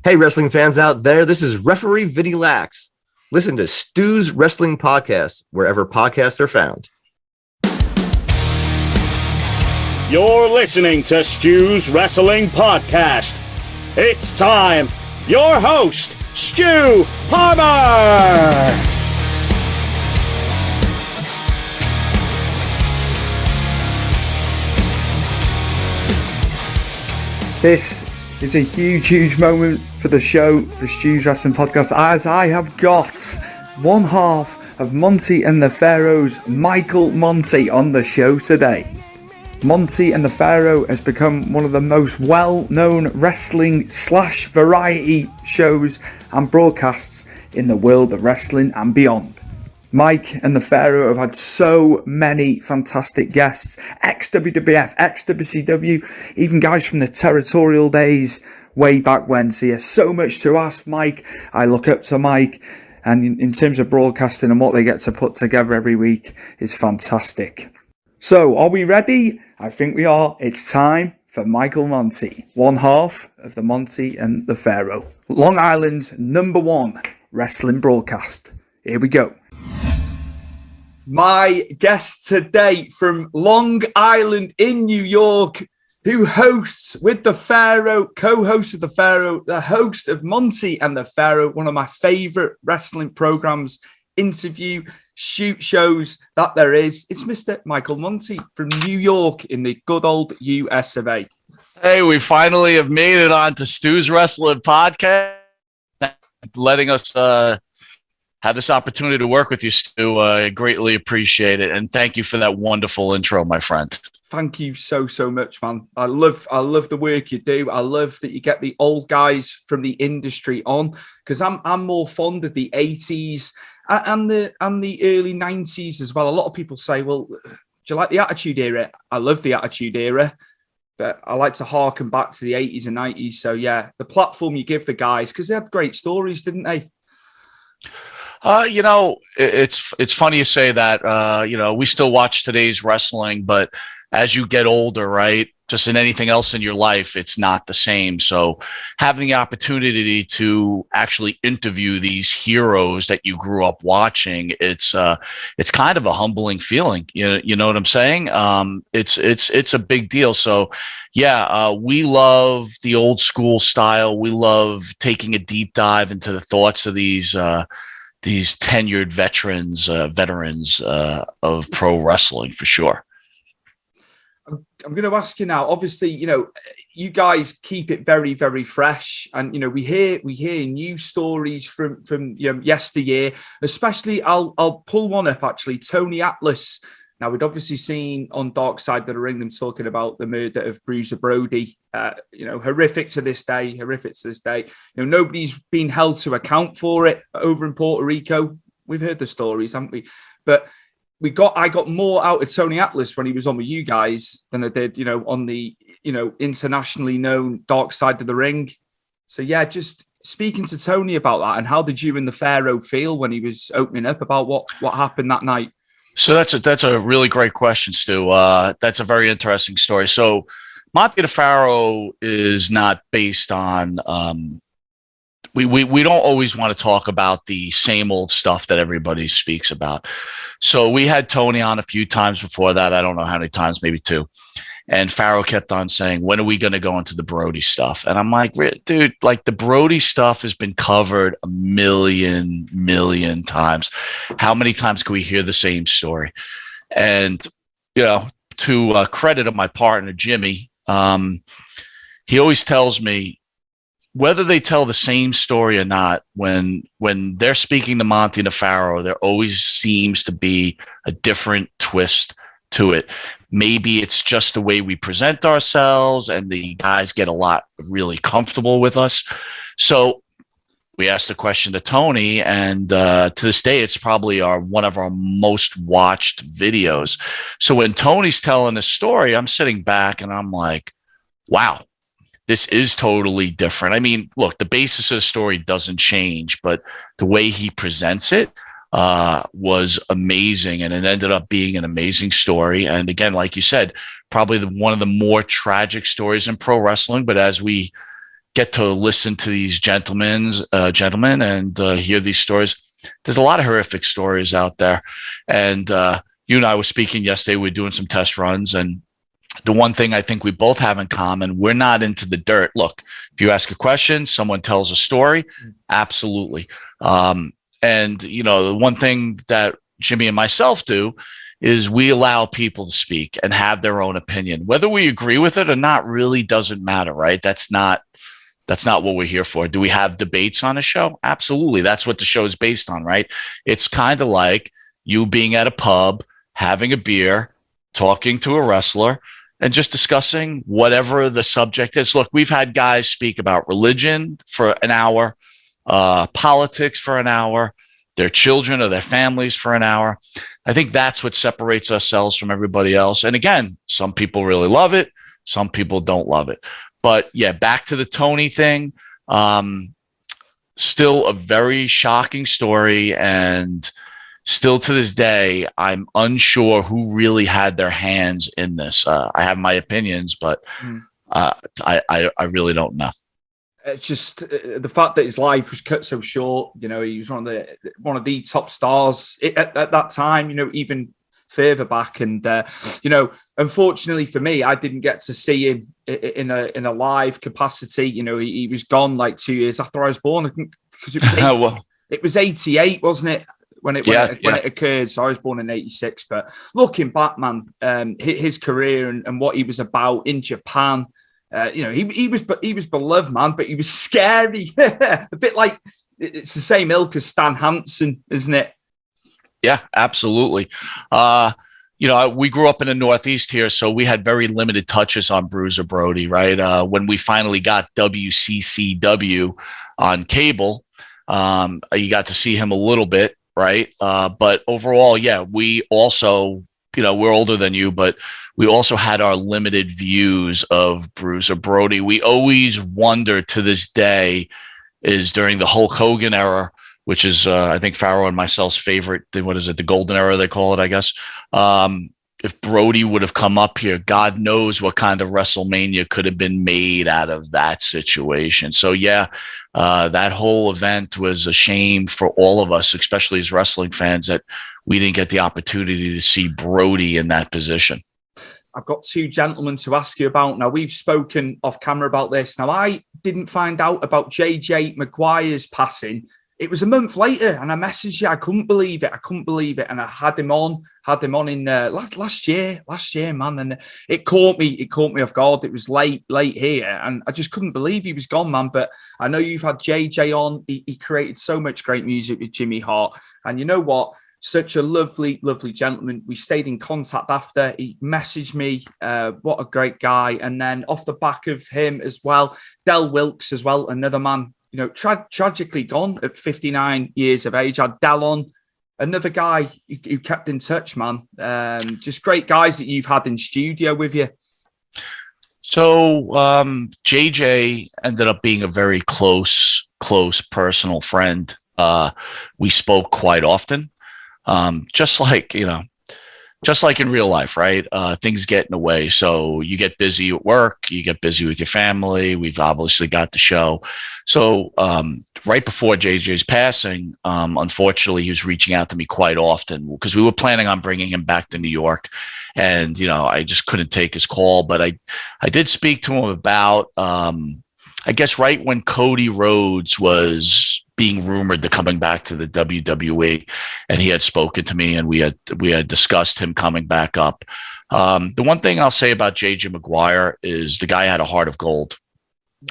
Hey, wrestling fans out there, this is Referee Vinny Lax. Listen to Stu's Wrestling Podcast, wherever podcasts are found. You're listening to Stu's Wrestling Podcast. It's time. Your host, Stu Palmer. This is a huge moment for the show, the Stu's Wrestling Podcast, as I have got one half of Monte and the Pharaoh's Michael Monte on the show today. Monte and the Pharaoh has become one of the most well-known wrestling / variety shows and broadcasts in the world of wrestling and beyond. Mike and the Pharaoh have had so many fantastic guests, ex-WWF, ex-WCW, even guys from the territorial days way back when. So there's so much to ask Mike. I look up to Mike, and in terms of broadcasting and what they get to put together every week is fantastic. So are we ready? I think we are. It's time for Michael Monte, one half of the Monte and the Pharaoh, Long Island's #1 wrestling broadcast. Here we go. My guest today from Long Island in New York, who hosts with the Pharaoh, co-host of the Pharaoh, the host of Monte and the Pharaoh, one of my favorite wrestling programs, interview, shoot shows that there is. It's Mr. Michael Monte from New York in the good old US of A. Hey, we finally have made it on to Stu's Wrestling Podcast. Letting us have this opportunity to work with you, Stu. I greatly appreciate it. And thank you for that wonderful intro, my friend. Thank you so much, man. I love the work you do. I love that you get the old guys from the industry on, because I'm more fond of the 80s and the early 90s as well. A lot of people say, well, do you like the Attitude Era? I love the Attitude Era, but I like to harken back to the 80s and 90s. So yeah, the platform you give the guys, because they had great stories, didn't they? It's funny you say that. We still watch today's wrestling, but as you get older, right, just in anything else in your life, it's not the same. So having the opportunity to actually interview these heroes that you grew up watching, it's kind of a humbling feeling. You know what I'm saying? It's a big deal. So yeah, we love the old school style. We love taking a deep dive into the thoughts of these tenured veterans of pro wrestling, for sure. I'm going to ask you now, obviously, you guys keep it very, very fresh. And, we hear news stories from yesteryear, especially I'll pull one up, actually, Tony Atlas. Now, we'd obviously seen on Dark Side of the Ring them talking about the murder of Bruiser Brody, horrific to this day. Nobody's been held to account for it over in Puerto Rico. We've heard the stories, haven't we? But I got more out of Tony Atlas when he was on with you guys than I did, on the, internationally known Dark Side of the Ring. So yeah, just speaking to Tony about that, and how did you and the Pharaoh feel when he was opening up about what happened that night? So that's a really great question, Stu. That's a very interesting story. So Monte the Pharaoh is not based on we don't always want to talk about the same old stuff that everybody speaks about. So we had Tony on a few times before that. I don't know how many times, maybe 2. And Pharaoh kept on saying, when are we going to go into the Brody stuff? And I'm like, dude, like, the Brody stuff has been covered a million times. How many times can we hear the same story? And, to credit of my partner, Jimmy, he always tells me, whether they tell the same story or not, when they're speaking to Monte and the Pharaoh, there always seems to be a different twist to it. Maybe it's just the way we present ourselves, and the guys get a lot really comfortable with us. So we asked the question to Tony, and to this day, it's probably one of our most watched videos. So when Tony's telling the story, I'm sitting back and I'm like, wow, this is totally different. I mean, look, the basis of the story doesn't change, but the way he presents it was amazing, and it ended up being an amazing story. And again, like you said, probably one of the more tragic stories in pro wrestling. But as we get to listen to these gentlemen and hear these stories. There's a lot of horrific stories out there. And you and I were speaking yesterday. We were doing some test runs. And the one thing I think we both have in common, we're not into the dirt. Look, if you ask a question, someone tells a story, absolutely. And, you know, the one thing that Jimmy and myself do is we allow people to speak and have their own opinion. Whether we agree with it or not really doesn't matter, right? That's not what we're here for. Do we have debates on a show? Absolutely. That's what the show is based on, right? It's kind of like you being at a pub, having a beer, talking to a wrestler, and just discussing whatever the subject is. Look, we've had guys speak about religion for an hour, politics for an hour, their children or their families for an hour. I think that's what separates ourselves from everybody else. And again, some people really love it. Some people don't love it. But yeah, back to the Tony thing. Still a very shocking story. And still to this day, I'm unsure who really had their hands in this. I have my opinions, but I really don't know. It's just the fact that his life was cut so short. You know, he was one of the top stars at that time. You know, even further back, and you know, unfortunately for me, I didn't get to see him in a live capacity. You know, he was gone like 2 years after I was born. I think because it was 88, wasn't it? When it occurred. So I was born in 86. But looking back, man, his career and what he was about in Japan. You know, he was beloved, man, but he was scary. A bit like it's the same ilk as Stan Hansen, isn't it? Yeah, absolutely. You know, we grew up in the Northeast here, so we had very limited touches on Bruiser Brody, right? When we finally got WCCW on cable, you got to see him a little bit, right? But overall, yeah, we also, you know, we're older than you, but we also had our limited views of Bruiser Brody. We always wonder to this day is during the Hulk Hogan era, which is, I think, Pharaoh and myself's favorite. What is it? The golden era, they call it, I guess. If Brody would have come up here, God knows what kind of WrestleMania could have been made out of that situation. So, yeah, that whole event was a shame for all of us, especially as wrestling fans, that we didn't get the opportunity to see Brody in that position. I've got two gentlemen to ask you about. Now, we've spoken off camera about this. Now, I didn't find out about JJ Maguire's passing. It was a month later, and I messaged you. I couldn't believe it. And I had him on in last year, man. And it caught me off guard. It was late here, and I just couldn't believe he was gone, man. But I know you've had JJ on. He created so much great music with Jimmy Hart, and you know what? Such a lovely, lovely gentleman. We stayed in contact after. He messaged me. What a great guy. And then off the back of him as well, Del Wilkes as well, another man, you know, tragically gone at 59 years of age. I had Del on, another guy who kept in touch, man. Just great guys that you've had in studio with you. So JJ ended up being a very close personal friend. We spoke quite often. Just like in real life, right? Things get in the way. So you get busy at work, you get busy with your family. We've obviously got the show. So right before JJ's passing, unfortunately, he was reaching out to me quite often because we were planning on bringing him back to New York. And, you know, I just couldn't take his call. But I did speak to him about, I guess, right when Cody Rhodes was being rumored to coming back to the WWE, and he had spoken to me, and we had discussed him coming back up. The one thing I'll say about JJ Maguire is the guy had a heart of gold.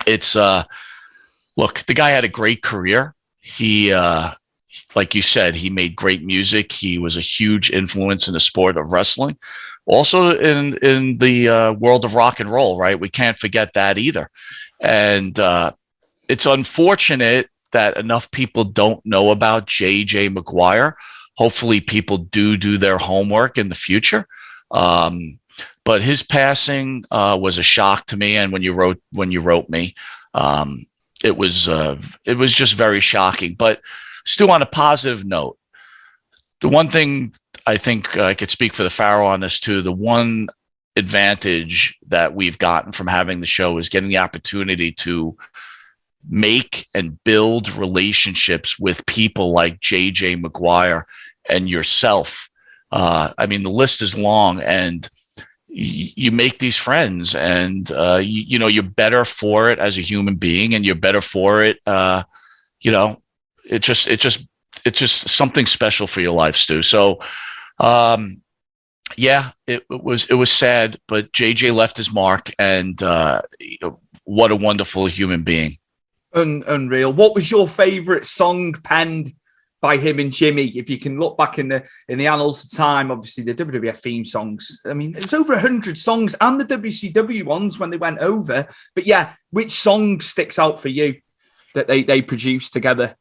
It's look, the guy had a great career. He, like you said, he made great music. He was a huge influence in the sport of wrestling, also in the world of rock and roll. Right, we can't forget that either. And it's unfortunate that enough people don't know about JJ Maguire. Hopefully people do their homework in the future. But his passing was a shock to me. And when you wrote me, it was just very shocking. But still, on a positive note, the one thing I think I could speak for the Pharaoh on this too, the one advantage that we've gotten from having the show is getting the opportunity to make and build relationships with people like JJ McGuire and yourself. I mean, the list is long, and you make these friends, and you're better for it as a human being, and you're better for it. It's just something special for your life, Stu. So, it was sad, but JJ left his mark, and what a wonderful human being. Unreal. What was your favorite song penned by him and Jimmy? If you can look back in the annals of time, obviously the WWF theme songs. I mean, there's over 100 songs, and the WCW ones when they went over. But yeah, which song sticks out for you that they produced together?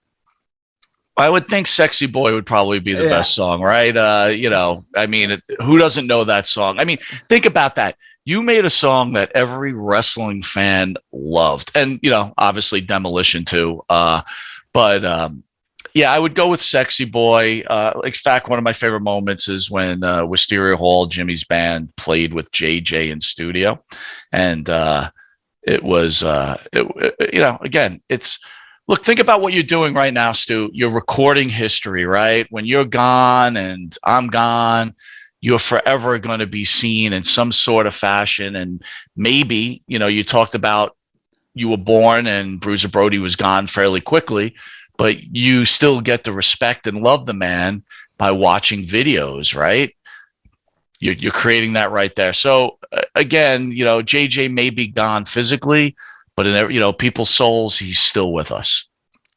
I would think "Sexy Boy" would probably be the best song, right? I mean, who doesn't know that song? I mean, think about that. You made a song that every wrestling fan loved, and obviously Demolition too. But I would go with "Sexy Boy." In fact, one of my favorite moments is when Wisteria Hall, Jimmy's band, played with JJ in studio, and it was, again, it's. Look, think about what you're doing right now, Stu. You're recording history, right? When you're gone and I'm gone, you're forever going to be seen in some sort of fashion. And maybe, you talked about you were born and Bruiser Brody was gone fairly quickly, but you still get to respect and love the man by watching videos, right? You're creating that right there. So again, JJ may be gone physically, but in people's souls, he's still with us.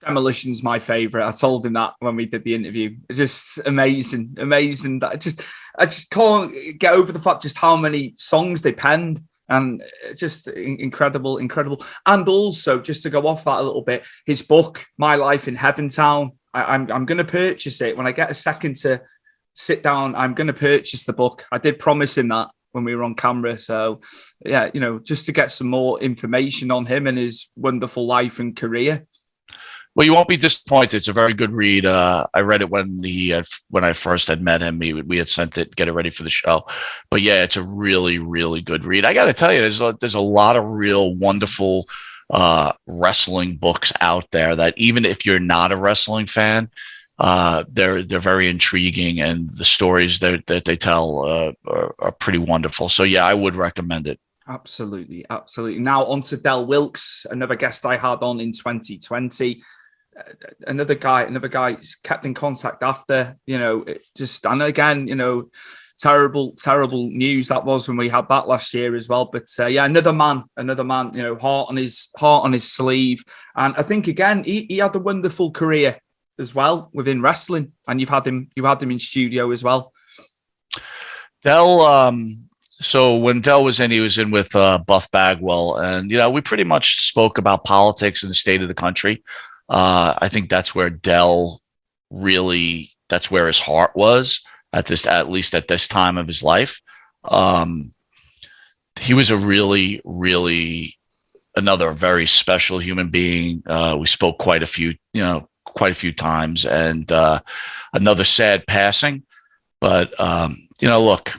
Demolition's my favorite. I told him that when we did the interview. It's just amazing. That I just can't get over the fact just how many songs they penned, and just incredible. And also, just to go off that a little bit, his book, My Life in Heaventown. I'm going to purchase it when I get a second to sit down. I'm going to purchase the book. I did promise him that when we were on camera. So yeah, just to get some more information on him and his wonderful life and career. Well, you won't be disappointed. It's a very good read. I read it when I first had met him. We had sent it, get it ready for the show. But yeah, it's a really, really good read. I got to tell you, there's a lot of real wonderful wrestling books out there that even if you're not a wrestling fan, they're very intriguing, and the stories that they tell are pretty wonderful. So yeah, I would recommend it. Absolutely. Now on to Del Wilkes, another guest I had on in 2020. Another guy kept in contact after, and again, terrible news that was when we had that last year as well. But another man, heart on his sleeve. And I think again, he had a wonderful career as well within wrestling, and you had him in studio as well. Del, so when Del was in, he was in with Buff Bagwell, and we pretty much spoke about politics and the state of the country. I think that's where Del that's where his heart was at least at this time of his life. He was a really, really another very special human being. We spoke quite a few times, and another sad passing. But look,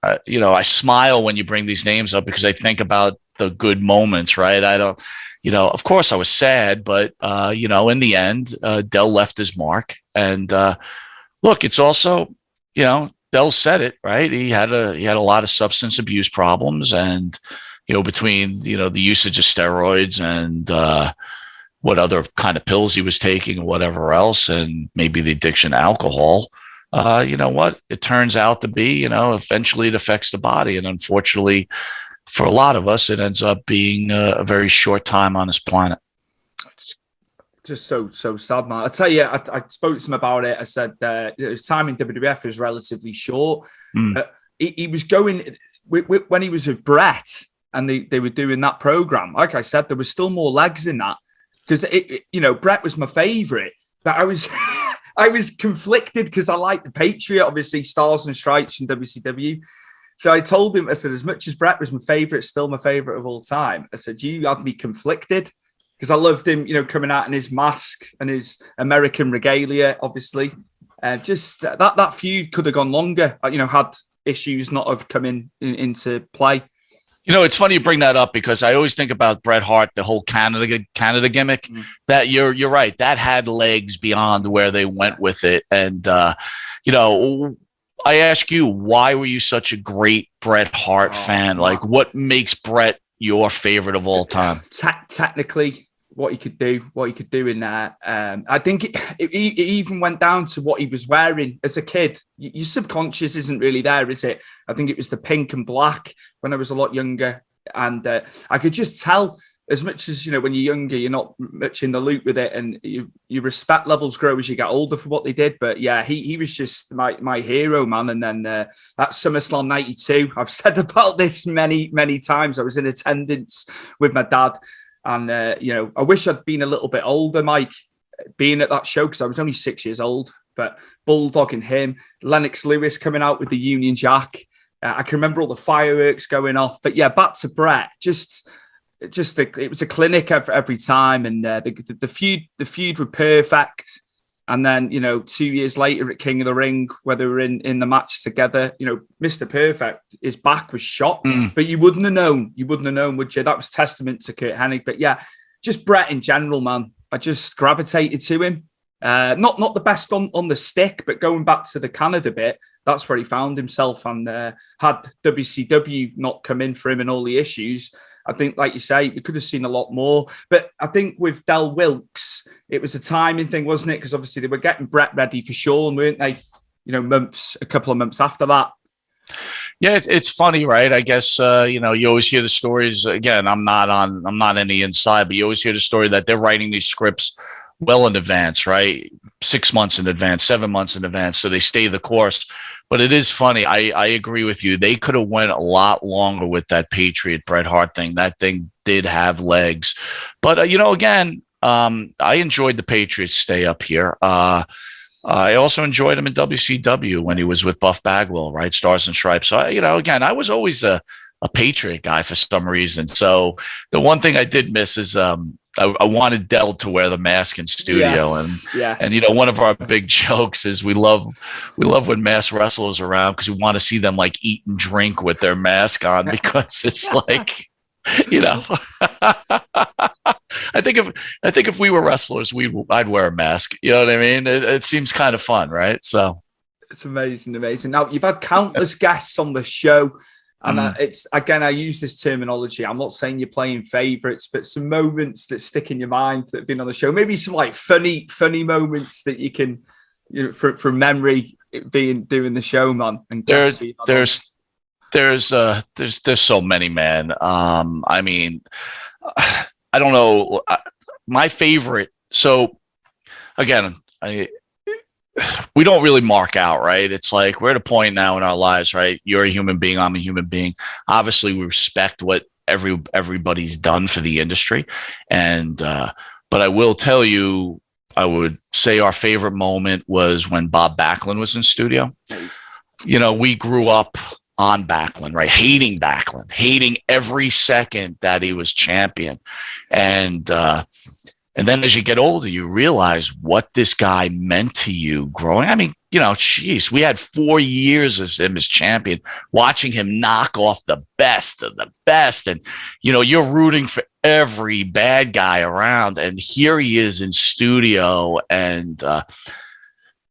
I smile when you bring these names up because I think about the good moments, right? I don't. Of course I was sad, but, in the end, Del left his mark. And look, it's also, Del said it, right? He had a lot of substance abuse problems, and, between, the usage of steroids and what other kind of pills he was taking or whatever else, and maybe the addiction to alcohol, what it turns out to be, eventually it affects the body. And unfortunately, for a lot of us, it ends up being a very short time on this planet. Just so sad, man. I tell you, I spoke to him about it. I said his time in WWF was relatively short. He was going when he was with Brett, and they were doing that program. Like I said, there was still more legs in that because Brett was my favorite, but I was I was conflicted because I like the Patriot, obviously Stars and Stripes in WCW. So I told him, I said, as much as Brett was my favorite, still my favorite of all time. I said, you had me conflicted because I loved him, coming out in his mask and his American regalia, obviously. Just that feud could have gone longer, had issues not have come into play. You know, it's funny you bring that up because I always think about Bret Hart, the whole Canada gimmick. That you're right. That had legs beyond where they went with it. And you know, I ask you, why were you such a great Bret Hart fan? Like, what makes Bret your favorite of all time? Technically, what he could do in there. I think it even went down to what he was wearing as a kid. Your subconscious isn't really there, is it? I think it was the pink and black when I was a lot younger. And I could just tell, as much as, you know, when you're younger, you're not much in the loop with it. And your respect levels grow as you get older for what they did. But yeah, he was just my hero, man. And then that SummerSlam 92, I've said about this many, many times. I was in attendance with my dad. And, you know, I wish I'd been a little bit older, Mike, being at that show, because I was only 6 years old. But bulldogging him, Lennox Lewis coming out with the Union Jack. I can remember all the fireworks going off. But yeah, back to Bret, it was a clinic every time. And the feud were perfect. And then, you know, 2 years later at King of the Ring, where they were in the match together, you know, Mr. Perfect, his back was shot, but you wouldn't have known, would you? That was testament to Kurt Hennig. But yeah, just Bret in general, man. I just gravitated to him. Not the best on the stick, but going back to the Canada bit, that's where he found himself. And had WCW not come in for him and all the issues, I think, like you say, we could have seen a lot more. But I think with Del Wilkes, it was a timing thing, wasn't it? Because obviously they were getting Bret ready for Shawn, weren't they? You know, a couple of months after that. Yeah, it's funny, right? I guess you know, you always hear the stories. Again, I'm not any inside, but you always hear the story that they're writing these scripts well in advance, right? 6 months in advance, 7 months in advance, so they stay the course. But it is funny. I agree with you. They could have went a lot longer with that Patriot Bret Hart thing. That thing did have legs. But, you know, again, I enjoyed the Patriots stay up here. I also enjoyed him in WCW when he was with Buff Bagwell, right? Stars and Stripes. So, you know, again, I was always a Patriot guy for some reason. So the one thing I did miss is I wanted Del to wear the mask in studio. And you know, one of our big jokes is we love when masked wrestlers are around because we want to see them like eat and drink with their mask on, because it's like, you know, I think if we were wrestlers, I'd wear a mask. You know what I mean? It seems kind of fun, right? So it's amazing. Now, you've had countless guests on the show. And it's, again, I use this terminology. I'm not saying you're playing favorites, but some moments that stick in your mind that have been on the show. Maybe some like funny moments that you can, you know, from memory, doing the show, man. And there's so many, man. I mean, I don't know. My favorite. So again, we don't really mark out, right? It's like we're at a point now in our lives, right? You're a human being, I'm a human being. Obviously, we respect what everybody's done for the industry, and but I will tell you, I would say our favorite moment was when Bob Backlund was in studio. You know, we grew up on Backlund, right? Hating Backlund, hating every second that he was champion, and then as you get older, you realize what this guy meant to you growing. I mean, you know, geez, we had 4 years as him as champion, watching him knock off the best of the best. And, you know, you're rooting for every bad guy around. And here he is in studio. And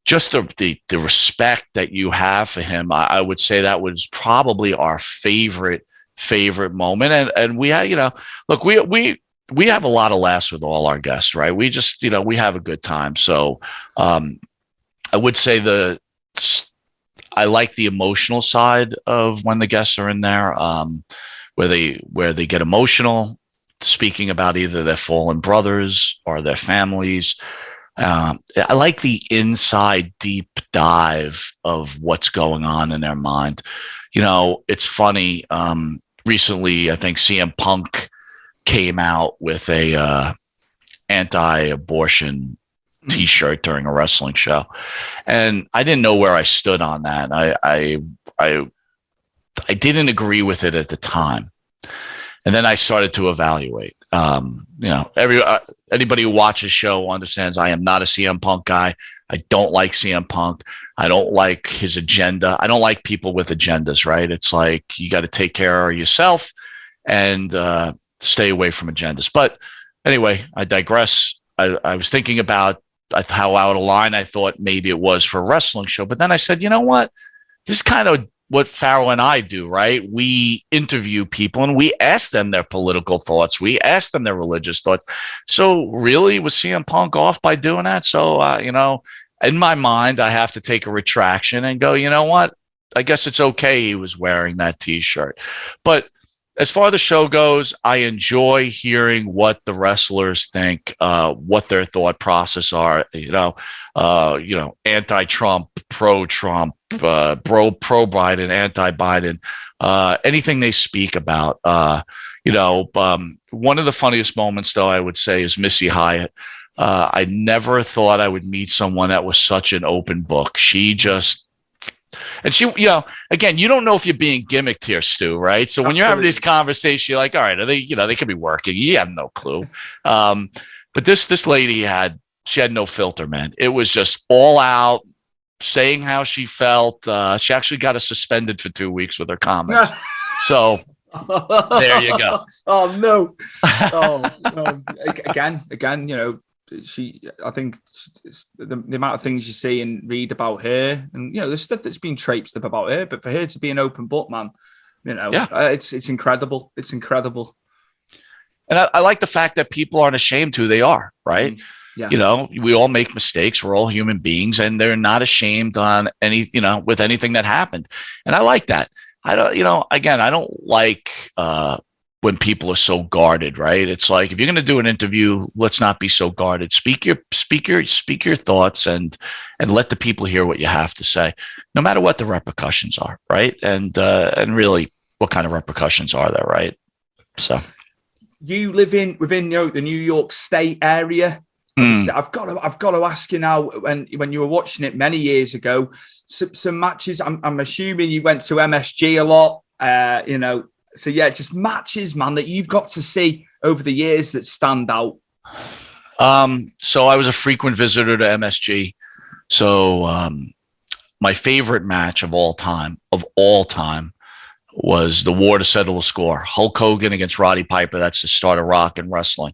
just the respect that you have for him, I would say that was probably our favorite moment. And we had, you know, look, we have a lot of laughs with all our guests, right? We just, you know, we have a good time. So I would say I like the emotional side of when the guests are in there, where they get emotional, speaking about either their fallen brothers or their families. I like the inside deep dive of what's going on in their mind. You know, it's funny. Recently, I think CM Punk came out with a anti-abortion T-shirt during a wrestling show, and I didn't know where I stood on that. I didn't agree with it at the time, and then I started to evaluate. You know, anybody who watches the show understands I am not a CM Punk guy. I don't like CM Punk. I don't like his agenda. I don't like people with agendas. Right? It's like you got to take care of yourself. and stay away from agendas. But anyway, I digress. I was thinking about how out of line I thought maybe it was for a wrestling show. But then I said, you know what? This is kind of what Pharaoh and I do, right? We interview people and we ask them their political thoughts. We ask them their religious thoughts. So really, was CM Punk off by doing that? So, in my mind, I have to take a retraction and go, you know what? I guess it's okay he was wearing that T-shirt. But as far as the show goes, I enjoy hearing what the wrestlers think, what their thought process are. Anti-Trump, pro-Trump, pro-Biden, anti-Biden, anything they speak about. One of the funniest moments, though, I would say, is Missy Hyatt. I never thought I would meet someone that was such an open book. She, again, you don't know if you're being gimmicked here, Stu, right? So when you're having this conversation, you're like, all right, are they, they could be working. You have no clue. But this lady had no filter, man. It was just all out, saying how she felt. She actually got us suspended for 2 weeks with her comments. So there you go. Oh, no. Again, I think the amount of things you see and read about her, and there's stuff that's been traipsed up about her, but for her to be an open book, man, it's incredible. It's incredible. And I like the fact that people aren't ashamed who they are, right? Yeah. We all make mistakes. We're all human beings, and they're not ashamed on with anything that happened. And I like that. I don't like when people are so guarded, right? It's like, if you're going to do an interview, let's not be so guarded. Speak your thoughts and let the people hear what you have to say, no matter what the repercussions are, right? And really, what kind of repercussions are there, right? So, you live within the New York State area. I've got to ask you now. When you were watching it many years ago, some matches. I'm assuming you went to MSG a lot. So yeah, just matches, man, that you've got to see over the years that stand out. So I was a frequent visitor to MSG. So my favorite match of all time, was the war to settle the score. Hulk Hogan against Roddy Piper. That's the start of rock and wrestling.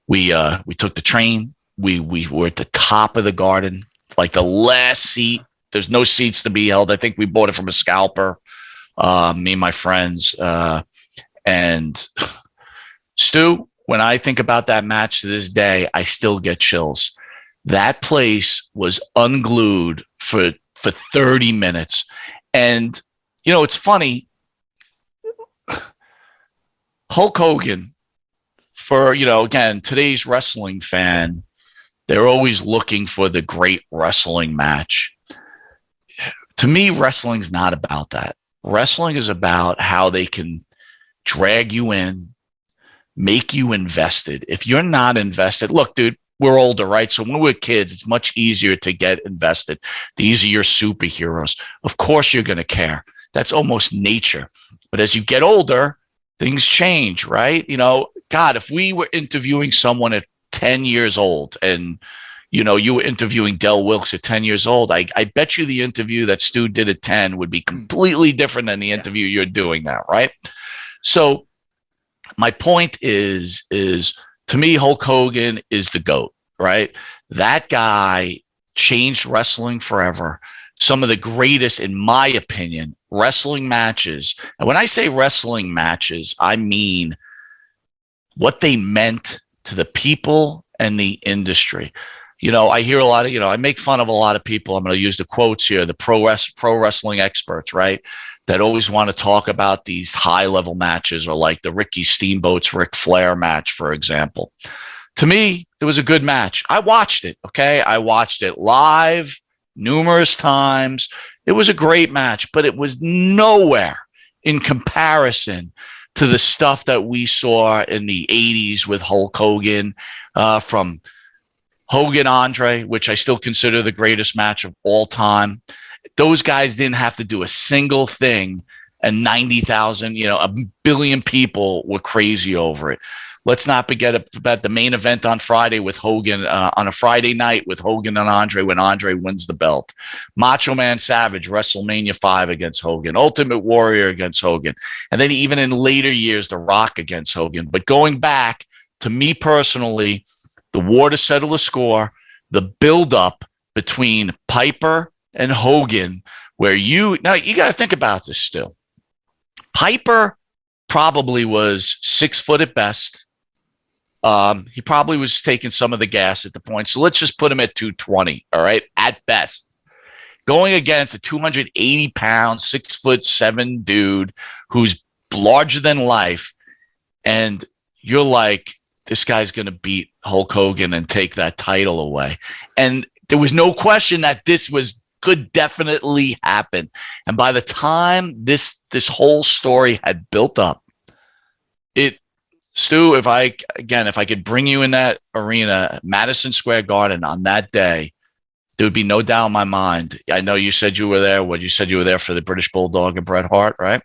We took the train. We were at the top of the Garden, like the last seat. There's no seats to be held. I think we bought it from a scalper. Me and my friends, and Stu, when I think about that match to this day, I still get chills. That place was unglued for 30 minutes. And, it's funny. Hulk Hogan, for, again, today's wrestling fan, they're always looking for the great wrestling match. To me, wrestling's not about that. Wrestling is about how they can drag you in, make you invested. If you're not invested, look, dude, we're older, right? So when we're kids, it's much easier to get invested. These are your superheroes. Of course, you're going to care. That's almost nature. But as you get older, things change, right? God, if we were interviewing someone at 10 years old and you were interviewing Del Wilkes at 10 years old, I bet you the interview that Stu did at 10 would be completely different than the interview you're doing now, right? So my point is to me, Hulk Hogan is the GOAT, right? That guy changed wrestling forever. Some of the greatest, in my opinion, wrestling matches. And when I say wrestling matches, I mean what they meant to the people and the industry. I hear a lot of, I make fun of a lot of people. I'm going to use the quotes here, the pro wrestling experts, right? That always want to talk about these high level matches, or like the Ricky Steamboat's Ric Flair match, for example. To me, it was a good match. I watched it. Okay. I watched it live numerous times. It was a great match, but it was nowhere in comparison to the stuff that we saw in the 80s with Hulk Hogan, from Hogan Andre, which I still consider the greatest match of all time. Those guys didn't have to do a single thing, and 90,000, a billion people were crazy over it. Let's not forget about the main event on Friday with Hogan, on a Friday night with Hogan and Andre, when Andre wins the belt. Macho Man Savage, WrestleMania 5 against Hogan. Ultimate Warrior against Hogan. And then even in later years, The Rock against Hogan. But going back, to me personally, the war to settle the score, the buildup between Piper and Hogan, where now you got to think about this still. Piper probably was 6 foot at best. He probably was taking some of the gas at the point. So let's just put him at 220, all right, at best. Going against a 280-pound, 6'7" dude who's larger than life. And you're like, this guy's going to beat Hulk Hogan and take that title away. And there was no question that this could definitely happen. And by the time this whole story had built up, Stu, if I could bring you in that arena, Madison Square Garden on that day, there would be no doubt in my mind. I know you said you were there. You said you were there for the British Bulldog and Bret Hart, right?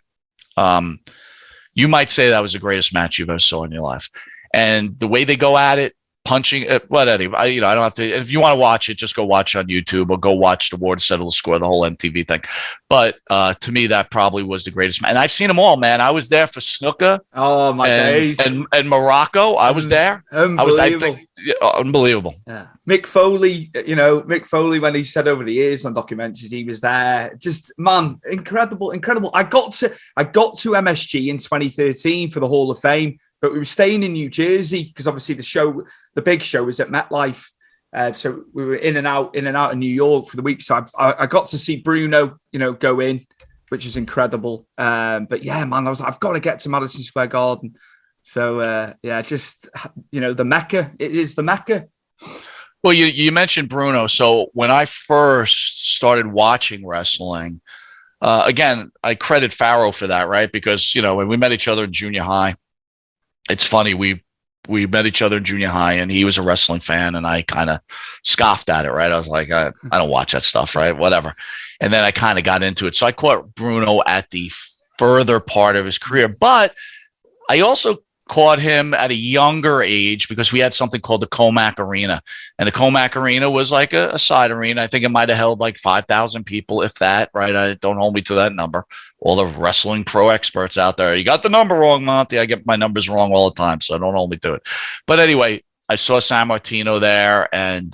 You might say that was the greatest match you've ever saw in your life. And the way they go at it, punching it, anyway, I don't have to. If you want to watch it, just go watch it on YouTube or go watch the War to Settle the Score, the whole MTV thing. But to me, that probably was the greatest. And I've seen them all, man. I was there for snooker. Oh my days! And Morocco, I was there. Unbelievable. Unbelievable. Yeah. Mick Foley, when he said over the years on documentaries, he was there. Just, man, incredible. I got to MSG in 2013 for the Hall of Fame. But we were staying in New Jersey because obviously the big show was at MetLife. So we were in and out of New York for the week. So I got to see Bruno, go in, which is incredible. But yeah, man, I've got to get to Madison Square Garden. So just, the Mecca. It is the Mecca. Well, you mentioned Bruno. So when I first started watching wrestling, again, I credit Pharaoh for that, right? Because, when we met each other in junior high, it's funny, we met each other in junior high and he was a wrestling fan and I kind of scoffed at it, right? I was like, I don't watch that stuff, right? Whatever. And then I kind of got into it. So I caught Bruno at the further part of his career, but I also caught him at a younger age because we had something called the Comac Arena. And the Comac Arena was like a side arena. I think it might have held like 5,000 people, if that, right? Don't hold me to that number. All the wrestling pro experts out there, you got the number wrong, Monte. I get my numbers wrong all the time, so don't hold me to it. But anyway, I saw San Martino there, and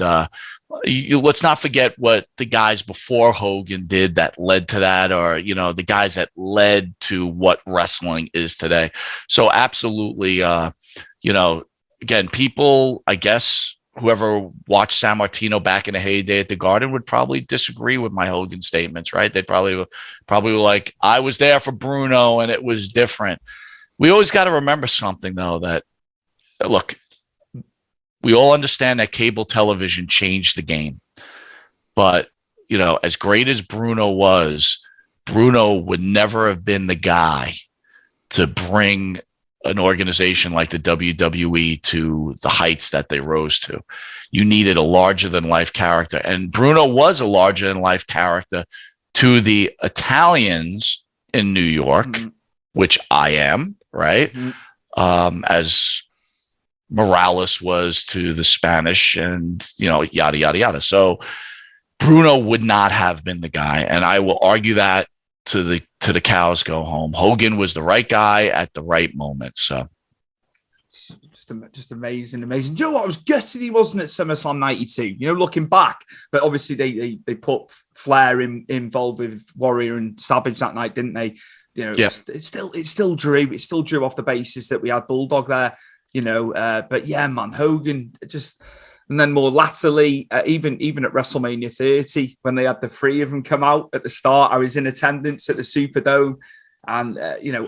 let's not forget what the guys before Hogan did that led to that, or the guys that led to what wrestling is today. So absolutely, again, people, I guess, whoever watched San Martino back in the heyday at the Garden would probably disagree with my Hogan statements, right? They probably were like, I was there for Bruno and it was different. We always got to remember something, though, that, look, we all understand that cable television changed the game. But, as great as Bruno was, Bruno would never have been the guy to bring an organization like the WWE to the heights that they rose to. You needed a larger than life character. And Bruno was a larger than life character to the Italians in New York, which I am, right? As Morales was to the Spanish and, yada, yada, yada. So Bruno would not have been the guy. And I will argue that to the cows go home. Hogan was the right guy at the right moment. So just amazing. Do you know what? I was gutted he wasn't at SummerSlam 92, looking back. But obviously they put Flair involved with Warrior and Savage that night, didn't they? It still drew off the basis that we had Bulldog there, but yeah, man, Hogan just. And then more latterly, even at WrestleMania 30, when they had the three of them come out at the start, I was in attendance at the Superdome, and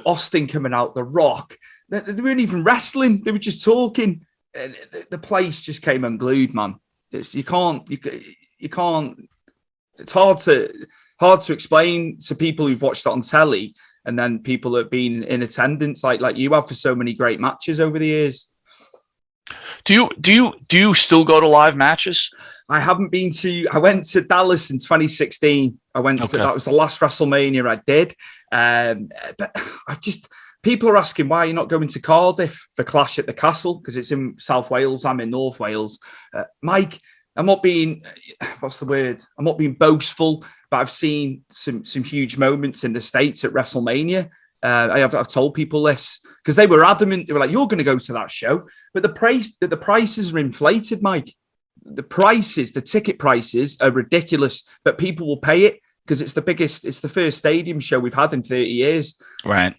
Austin coming out, The Rock. They weren't even wrestling; they were just talking. The place just came unglued, man. You can't. It's hard to explain to people who've watched it on telly, and then people that have been in attendance, like you have for so many great matches over the years. Do you still go to live matches? I haven't been to. I went to Dallas in 2016. That was the last WrestleMania I did. But People are asking why you're not going to Cardiff for Clash at the Castle, because it's in South Wales. I'm in North Wales. Mike, I'm not being, what's the word? I'm not being boastful, but I've seen some huge moments in the States at WrestleMania. I've told people this because they were adamant. They were like, "You're going to go to that show," but the prices are inflated, Mike. The ticket prices are ridiculous, but people will pay it because it's the first stadium show we've had in 30 years. Right.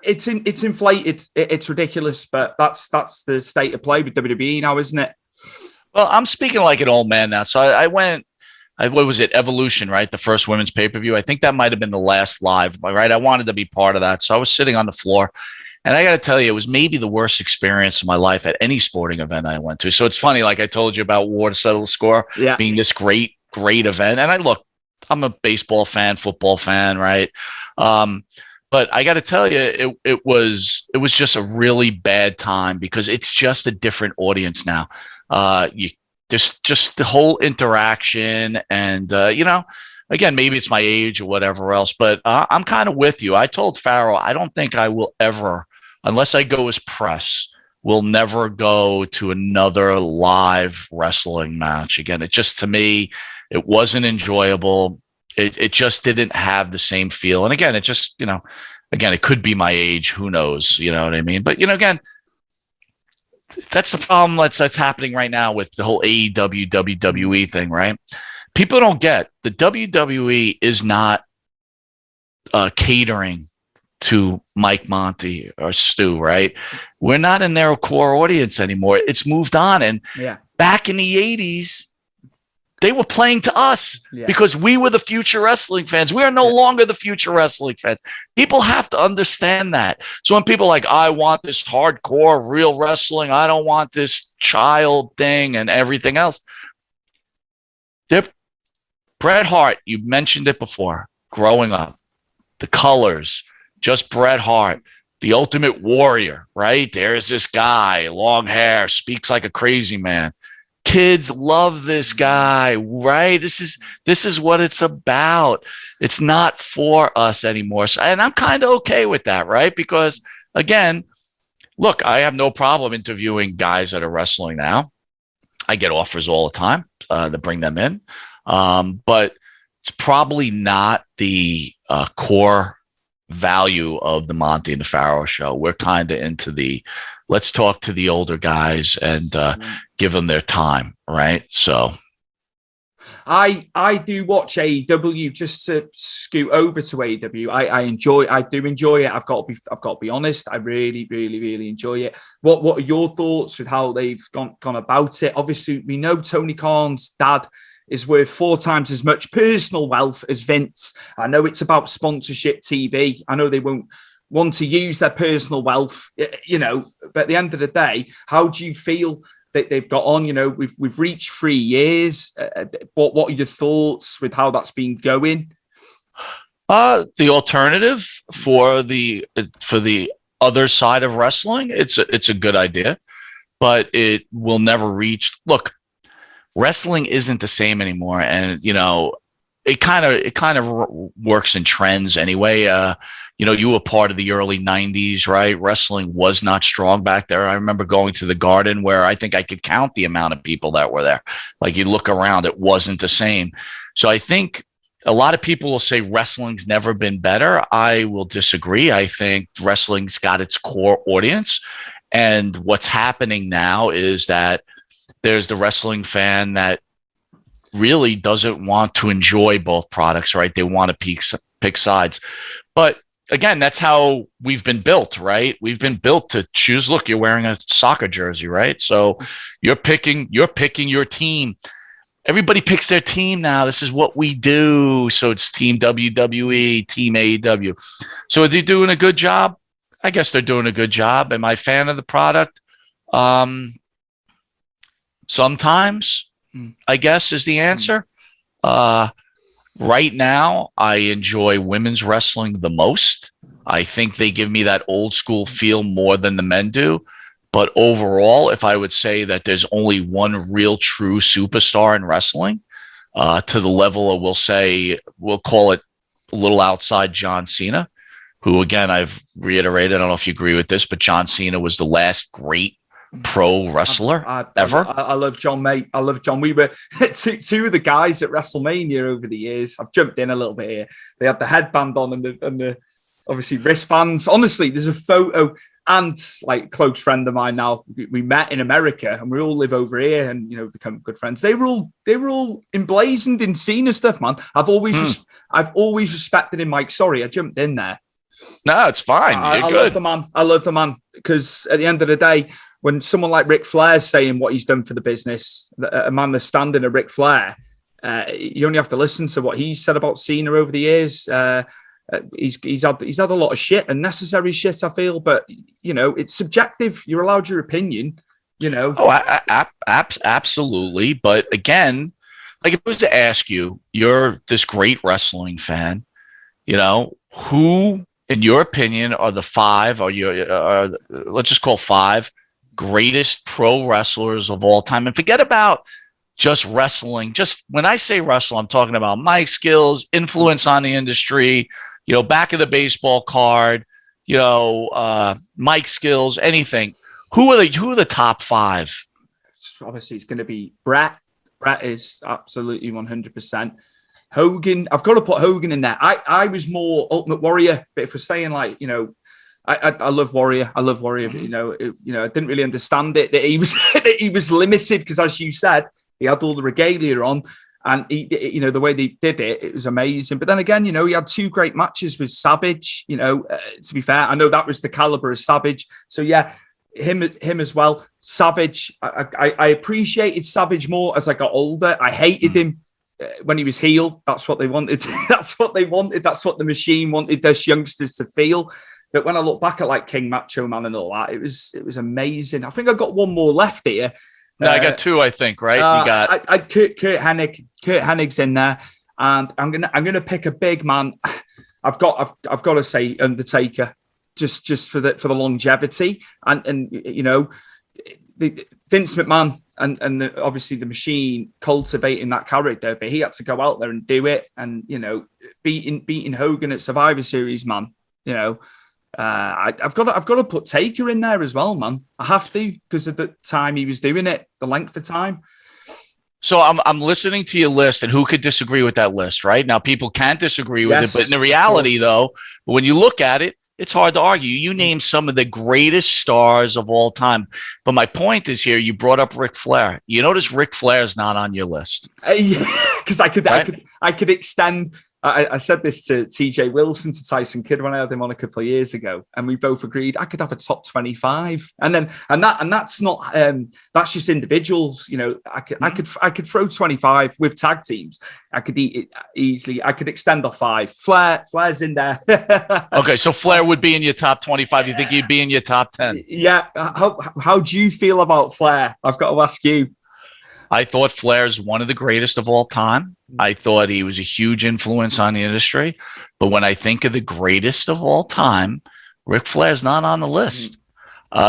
It's inflated. It's ridiculous, but that's the state of play with WWE now, isn't it? Well, I'm speaking like an old man now. So I went, what was it? Evolution, right? The first women's pay-per-view. I think that might've been the last live, right? I wanted to be part of that. So I was sitting on the floor, and I got to tell you, it was maybe the worst experience of my life at any sporting event I went to. So it's funny, like I told you about War to Settle the Score being this great event. And I'm a baseball fan, football fan, right? But I got to tell you, it was just a really bad time because it's just a different audience now. Just the whole interaction, and again, maybe it's my age or whatever else, but I'm kind of with you. I told Pharaoh, I don't think I will ever, unless I go as press, will never go to another live wrestling match again. It just, to me, it wasn't enjoyable. It just didn't have the same feel. And again, it just, again, it could be my age. Who knows? You know what I mean? But, again, that's the problem that's happening right now with the whole AEW, WWE thing, right? People don't get the WWE is not catering to Mike Monte or Stu, right? We're not in their core audience anymore. It's moved on. And back in the 80s, they were playing to us because we were the future wrestling fans. We are no longer the future wrestling fans. People have to understand that. So when people are like, I want this hardcore real wrestling, I don't want this child thing and everything else. Bret Hart, you mentioned it before, growing up, the colors, just Bret Hart, the Ultimate Warrior, right? There's this guy, long hair, speaks like a crazy man. Kids love this guy, right? This is what it's about. It's not for us anymore. So, and I'm kind of okay with that, right? Because again, look, I have no problem interviewing guys that are wrestling now. I get offers all the time to bring them in. But it's probably not the core value of the Monte and the Pharaoh show. We're kind of into let's talk to the older guys and give them their time, right? So I do watch AEW just to scoot over to AEW. I do enjoy it. I've got to be honest. I really, really, really enjoy it. What are your thoughts with how they've gone about it? Obviously, we know Tony Khan's dad is worth 4 times as much personal wealth as Vince. I know it's about sponsorship TV. I know they won't want to use their personal wealth, but at the end of the day, how do you feel that they've got on? We've reached 3 years. What are your thoughts with how that's been going? The alternative for the other side of wrestling, it's a good idea, but it will never reach. Look, wrestling isn't the same anymore, and it kind of works in trends anyway. You were part of the early 90s, right? Wrestling was not strong back there. I remember going to the Garden where I think I could count the amount of people that were there. Like, you look around, it wasn't the same. So I think a lot of people will say wrestling's never been better. I will disagree. I think wrestling's got its core audience. And what's happening now is that there's the wrestling fan that really doesn't want to enjoy both products, right? They want to pick sides. But again, that's how we've been built, right? We've been built to choose. Look, you're wearing a soccer jersey, right? So you're picking your team. Everybody picks their team now. This is what we do. So it's Team WWE, Team AEW. So are they doing a good job? I guess they're doing a good job. Am I a fan of the product? Sometimes, I guess, is the answer. Right now, I enjoy women's wrestling the most. I think they give me that old school feel more than the men do. But overall, if I would say that there's only one real true superstar in wrestling, to the level of, we'll call it a little outside John Cena, who, again, I've reiterated, I don't know if you agree with this, but John Cena was the last great pro wrestler ever. I love John, mate. I love John. We were two of the guys at WrestleMania over the years. I've jumped in a little bit here. They had the headband on and the obviously wristbands. Honestly, there's a photo. And like close friend of mine now, we met in America and we all live over here and, you know, become good friends. They were all emblazoned in Cena stuff, man. I've always respected him, Mike. Sorry, I jumped in there. No, it's fine. I love the man. I love the man because at the end of the day, when someone like Ric Flair's saying what he's done for the business, a man that's standing at Ric Flair, you only have to listen to what he's said about Cena over the years. He's had a lot of shit, unnecessary shit, I feel, but you know, it's subjective. You're allowed your opinion, you know. Oh, absolutely. But again, like if I was to ask you, you're this great wrestling fan, you know, who, in your opinion, are the five, let's just call five greatest pro wrestlers of all time? And forget about just wrestling. Just when I say wrestle, I'm talking about mic skills, influence on the industry, you know, back of the baseball card, you know, mic skills, anything. Who are the top five? Obviously, it's going to be Brett. Brett is absolutely 100%. Hogan, I've got to put Hogan in there. I was more Ultimate Warrior, but if we're saying like, you know, I love Warrior. I love Warrior, but I didn't really understand it that he was that he was limited because, as you said, he had all the regalia on. And, you know, the way they did it, it was amazing. But then again, you know, he had two great matches with Savage. You know, to be fair, I know that was the caliber of Savage. So, yeah, him as well. Savage, I appreciated Savage more as I got older. I hated him when he was heel. That's what they wanted. That's what they wanted. That's what the machine wanted us youngsters to feel. But when I look back at like King Macho Man and all that, it was amazing. I think I got one more left here. No, I got two, I think, right? You got Kurt Hennig. Kurt Hennig's in there, and I'm gonna pick a big man. I've got to say Undertaker, just for the longevity and you know, the Vince McMahon and obviously the machine cultivating that character, but he had to go out there and do it, and you know, beating Hogan at Survivor Series, man. You know. I've got to put Taker in there as well, man. I have to because of the time he was doing it, the length of time. So I'm listening to your list, and who could disagree with that list, right? Now, people can't disagree with it, but in the reality, though, when you look at it, it's hard to argue. You name some of the greatest stars of all time. But my point is here, you brought up Ric Flair. You notice Ric Flair is not on your list. Because I could extend. I said this to TJ Wilson, to Tyson Kidd when I had him on a couple of years ago, and we both agreed I could have a top 25, and that's not that's just individuals. You know, I could throw 25 with tag teams. I could eat it easily. I could extend off 5. Flair's in there. Okay, so Flair would be in your top 25. You think he'd be in your top 10? Yeah. How do you feel about Flair? I've got to ask you. I thought Flair's one of the greatest of all time. I thought he was a huge influence on the industry. But when I think of the greatest of all time, Ric Flair's not on the list.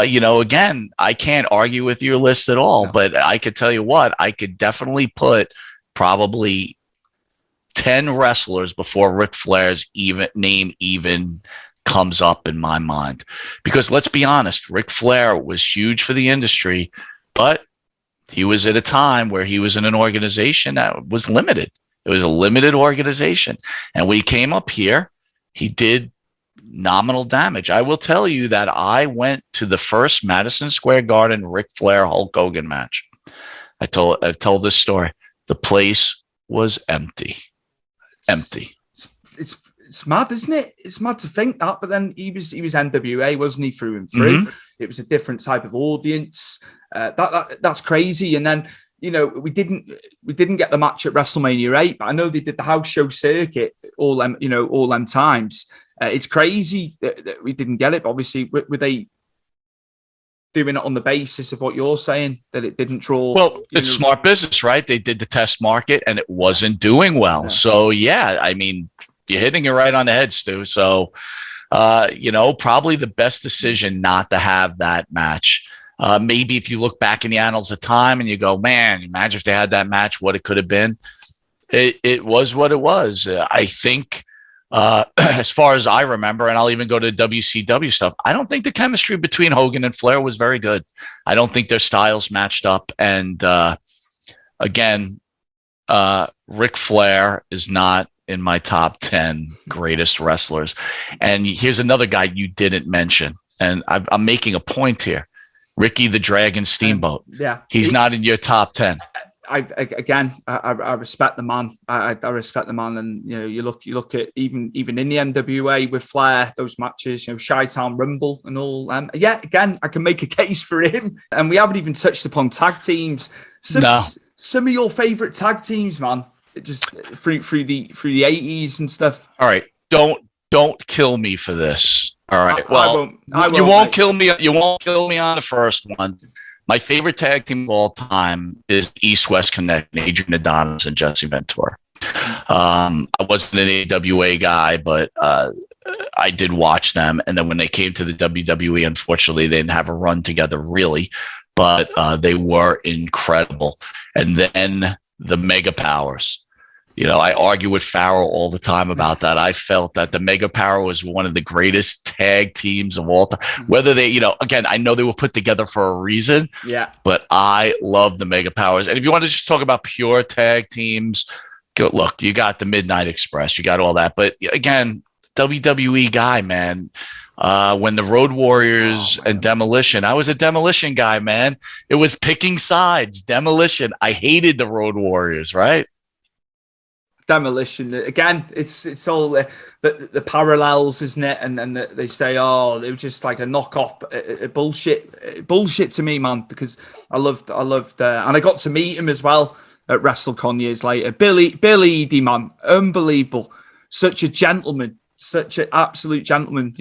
You know, again, I can't argue with your list at all, but I could tell you what, I could definitely put probably 10 wrestlers before Ric Flair's name even comes up in my mind. Because let's be honest, Ric Flair was huge for the industry, but he was at a time where he was in an organization that was limited. It was a limited organization. And when he came up here, he did nominal damage. I will tell you that I went to the first Madison Square Garden Ric Flair Hulk Hogan match. I've told this story. The place was empty. Empty. It's mad, isn't it? It's mad to think that, but then he was NWA, wasn't he, through and through? Mm-hmm. It was a different type of audience. That's crazy. And then, you know, we didn't get the match at WrestleMania 8, but I know they did the house show circuit all them times. It's crazy that we didn't get it. But obviously, were they doing it on the basis of what you're saying, that it didn't draw? Well, it's smart business, right? They did the test market and it wasn't doing well. Yeah. So, yeah, I mean, you're hitting it right on the head, Stu. So, you know, probably the best decision not to have that match. Maybe if you look back in the annals of time and you go, man, imagine if they had that match, what it could have been. It was what it was. I think As far as I remember, and I'll even go to WCW stuff, I don't think the chemistry between Hogan and Flair was very good. I don't think their styles matched up. And again, Ric Flair is not in my top 10 greatest wrestlers. And here's another guy you didn't mention, and I'm making a point here. Ricky the Dragon Steamboat. He's not in your top 10. I respect the man. I respect the man, and you look at even in the NWA with Flair, those matches, Chi-Town Rumble and all. Again, I can make a case for him, and we haven't even touched upon tag teams. Some of your favorite tag teams, man, just through the 80s and stuff. All right, don't kill me for this. All right, you won't kill me. You won't kill me on the first one. My favorite tag team of all time is East West Connection, Adrian Adonis and Jesse Ventura. I wasn't an AWA guy, but I did watch them. And then when they came to the WWE, unfortunately, they didn't have a run together really, but they were incredible. And then the Mega Powers. I argue with Pharaoh all the time about that. I felt that the Mega Power was one of the greatest tag teams of all time. Whether they, again, I know they were put together for a reason, but I love the Mega Powers. And if you want to just talk about pure tag teams, look, you got the Midnight Express, you got all that. But again, WWE guy, man. When the Road Warriors and Demolition, I was a Demolition guy, man. It was picking sides. Demolition. I hated the Road Warriors, right? Demolition again. It's all the parallels, isn't it? And they say, it was just like a knockoff, bullshit to me, man. Because I loved, and I got to meet him as well at WrestleCon years later. Billy Eady, man, unbelievable, such a gentleman, such an absolute gentleman.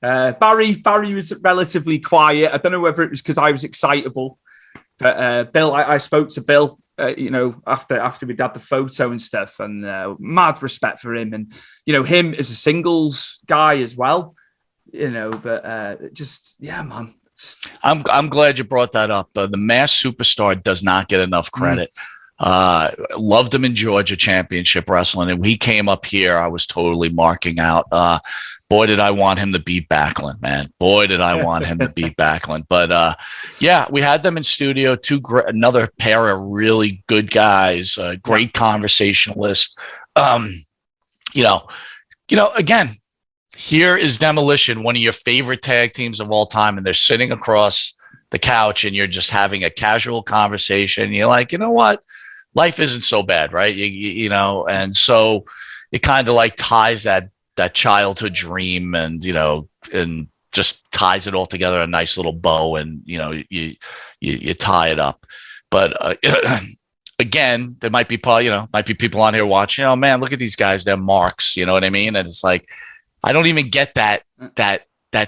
Barry was relatively quiet. I don't know whether it was because I was excitable, but Bill, I spoke to Bill. After we'd had the photo and stuff, and mad respect for him, and him as a singles guy as well. But man. I'm glad you brought that up. The Mass Superstar does not get enough credit. Loved him in Georgia Championship Wrestling, and when he came up here, I was totally marking out. Boy, did I want him to beat Backlund, man. Boy, did I want him to beat Backlund. But we had them in studio. Another pair of really good guys, great conversationalists. Again, here is Demolition, one of your favorite tag teams of all time, and they're sitting across the couch, and you're just having a casual conversation. You're like, you know what? Life isn't so bad, right? And so it kind of like ties that childhood dream, and and just ties it all together a nice little bow, and you tie it up. But again, there might be people on here watching. Oh man, look at these guys, they're marks. You know what I mean? And it's like, I don't even get that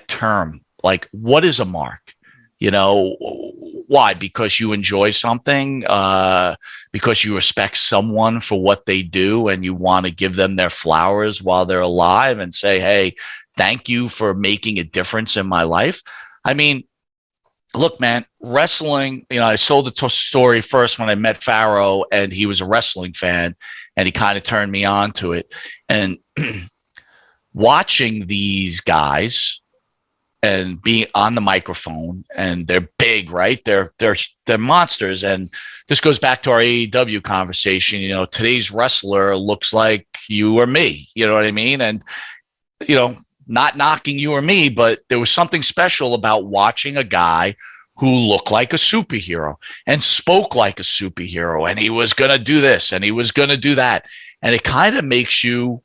term. Like, what is a mark? Why? Because you enjoy something, because you respect someone for what they do, and you want to give them their flowers while they're alive and say, hey, thank you for making a difference in my life. I mean, look, man, wrestling, I sold the story first when I met Pharaoh, and he was a wrestling fan, and he kind of turned me on to it. And watching these guys and being on the microphone, and they're big, right? They're monsters. And this goes back to our AEW conversation. Today's wrestler looks like you or me, you know what I mean? And, not knocking you or me, but there was something special about watching a guy who looked like a superhero and spoke like a superhero, and he was going to do this and he was going to do that. And it kind of makes you,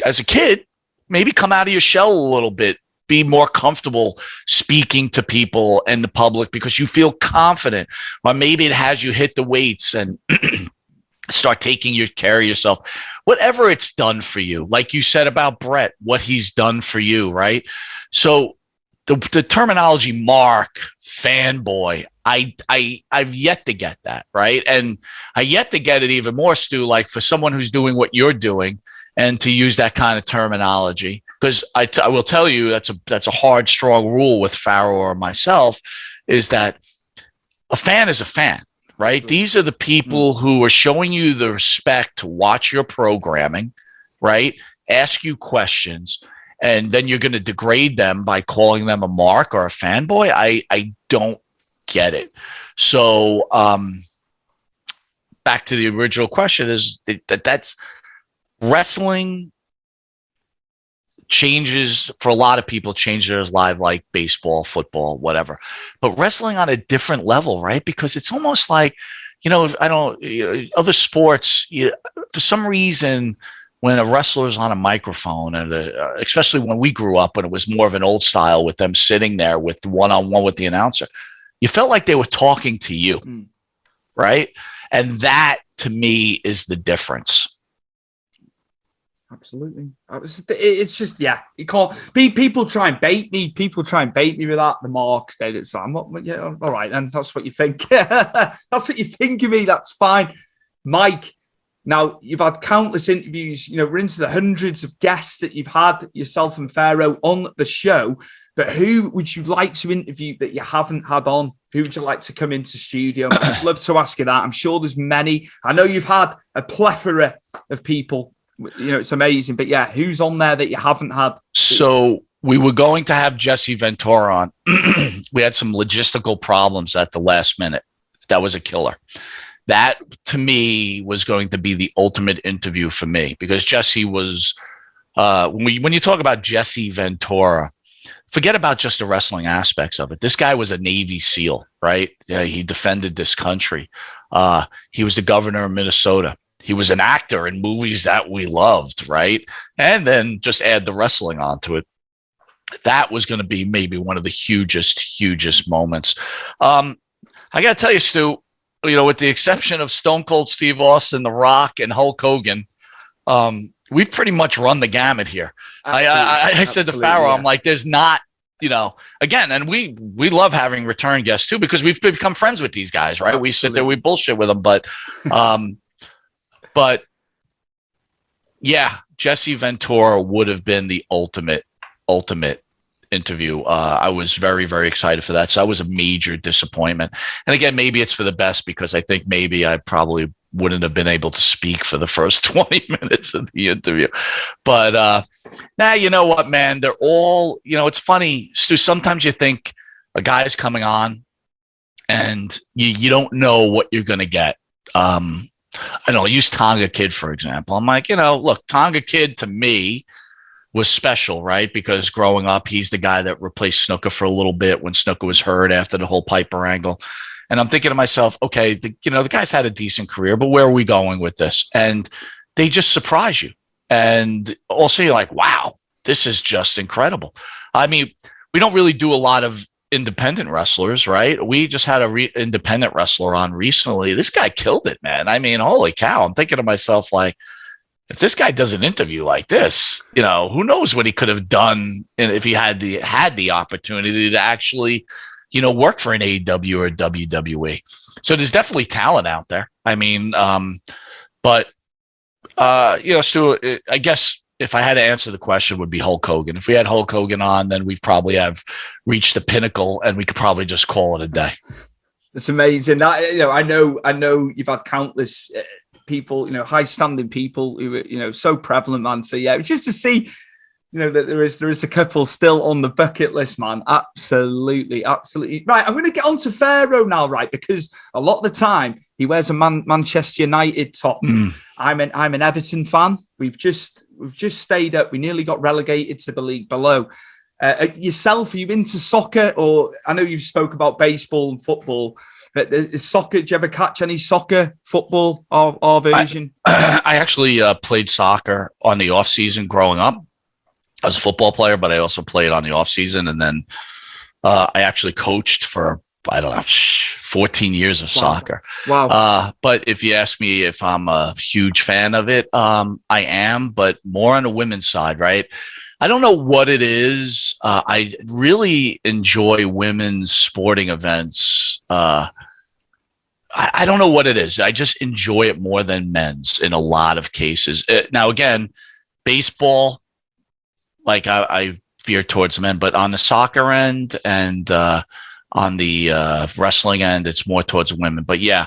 as a kid, maybe come out of your shell a little bit, be more comfortable speaking to people and the public because you feel confident. Or maybe it has you hit the weights and start taking care of yourself. Whatever it's done for you, like you said about Brett, what he's done for you, right? So the terminology mark, fanboy, I've yet to get that, right? And I yet to get it even more, Stu, like for someone who's doing what you're doing, and to use that kind of terminology, because I will tell you that's a hard, strong rule with Pharaoh or myself, is that a fan is a fan, right? These are the people who are showing you the respect to watch your programming, right? Ask you questions, and then you're going to degrade them by calling them a mark or a fanboy. I don't get it. So back to the original question is that's wrestling changes for a lot of people, change their life like baseball, football, whatever. But wrestling on a different level, right? Because it's almost like, other sports, for some reason, when a wrestler's on a microphone, and especially when we grew up, when it was more of an old style with them sitting there with one-on-one with the announcer, you felt like they were talking to you, right? And that, to me, is the difference. Absolutely. It's just, you can't. People try and bait me. People try and bait me with that. The marks. So I'm not. Yeah, all right, then that's what you think. That's what you think of me. That's fine, Mike. Now you've had countless interviews. We're into the hundreds of guests that you've had, yourself and Pharaoh, on the show. But who would you like to interview that you haven't had on? Who would you like to come into studio? I'd love to ask you that. I'm sure there's many. I know you've had a plethora of people. It's amazing. But yeah, who's on there that you haven't had? So we were going to have Jesse Ventura on. We had some logistical problems at the last minute. That was a killer. That, to me, was going to be the ultimate interview for me, because Jesse was, when you talk about Jesse Ventura, forget about just the wrestling aspects of it. This guy was a Navy SEAL, right? Yeah, he defended this country. He was the governor of Minnesota. He was an actor in movies that we loved, right? And then just add the wrestling onto it. That was going to be maybe one of the hugest moments. I got to tell you, Stu, with the exception of Stone Cold Steve Austin, The Rock, and Hulk Hogan, we've pretty much run the gamut here. I said to Pharaoh, I'm like, there's not, again, and we love having return guests too, because we've become friends with these guys, right? Absolutely. We sit there, we bullshit with them, but yeah, Jesse Ventura would have been the ultimate interview. I was very, very excited for that. So that was a major disappointment. And again, maybe it's for the best, because I think maybe I probably wouldn't have been able to speak for the first 20 minutes of the interview. But you know what, man? They're all, it's funny, Stu, sometimes you think a guy's coming on and you don't know what you're going to get. I know, use Tonga Kid, for example. I'm like, look, Tonga Kid to me was special, right? Because growing up, he's the guy that replaced Snuka for a little bit when Snuka was hurt after the whole Piper angle. And I'm thinking to myself, okay, the guy's had a decent career, but where are we going with this? And they just surprise you. And also you're like, wow, this is just incredible. I mean, we don't really do a lot of independent wrestlers, right? We just had a independent wrestler on recently. This guy killed it, man. I mean, holy cow. I'm thinking to myself, like, if this guy does an interview like this, who knows what he could have done if he had the opportunity to actually, work for an AEW or a WWE. So there's definitely talent out there. I mean, Stu, I guess if I had to answer the question, would be Hulk Hogan. If we had Hulk Hogan on, then we probably have reached the pinnacle, and we could probably just call it a day. It's amazing. I know you've had countless people, high-standing people who are, so prevalent, man. So yeah, just to see, that there is a couple still on the bucket list, man. Absolutely. Right, I'm going to get on to Pharaoh now, right? Because a lot of the time he wears a Manchester United top. I'm an Everton fan. We've just stayed up. We nearly got relegated to the league below. Yourself, are you into soccer? Or I know you've spoke about baseball and football. But is soccer, do you ever catch any soccer, football, our version? I actually played soccer on the off season growing up. I was a football player, but I also played on the off season. And then I actually coached for, 14 years of soccer. Wow. But if you ask me if I'm a huge fan of it, I am, but more on the women's side, right? I don't know what it is. I really enjoy women's sporting events. I don't know what it is. I just enjoy it more than men's in a lot of cases. Now, again, baseball, like I veer towards men, but on the soccer end and on the wrestling end, it's more towards women. But yeah,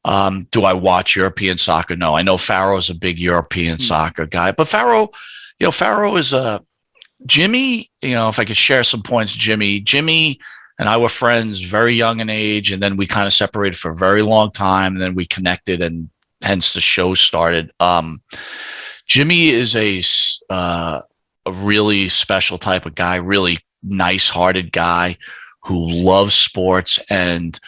Do I watch European soccer? No. I know Pharaoh's a big European soccer guy, but Pharaoh is Jimmy. If I could share some points, Jimmy and I were friends very young in age, and then we kind of separated for a very long time, and then we connected, and hence the show started. Jimmy is a really special type of guy, really nice-hearted guy who loves sports and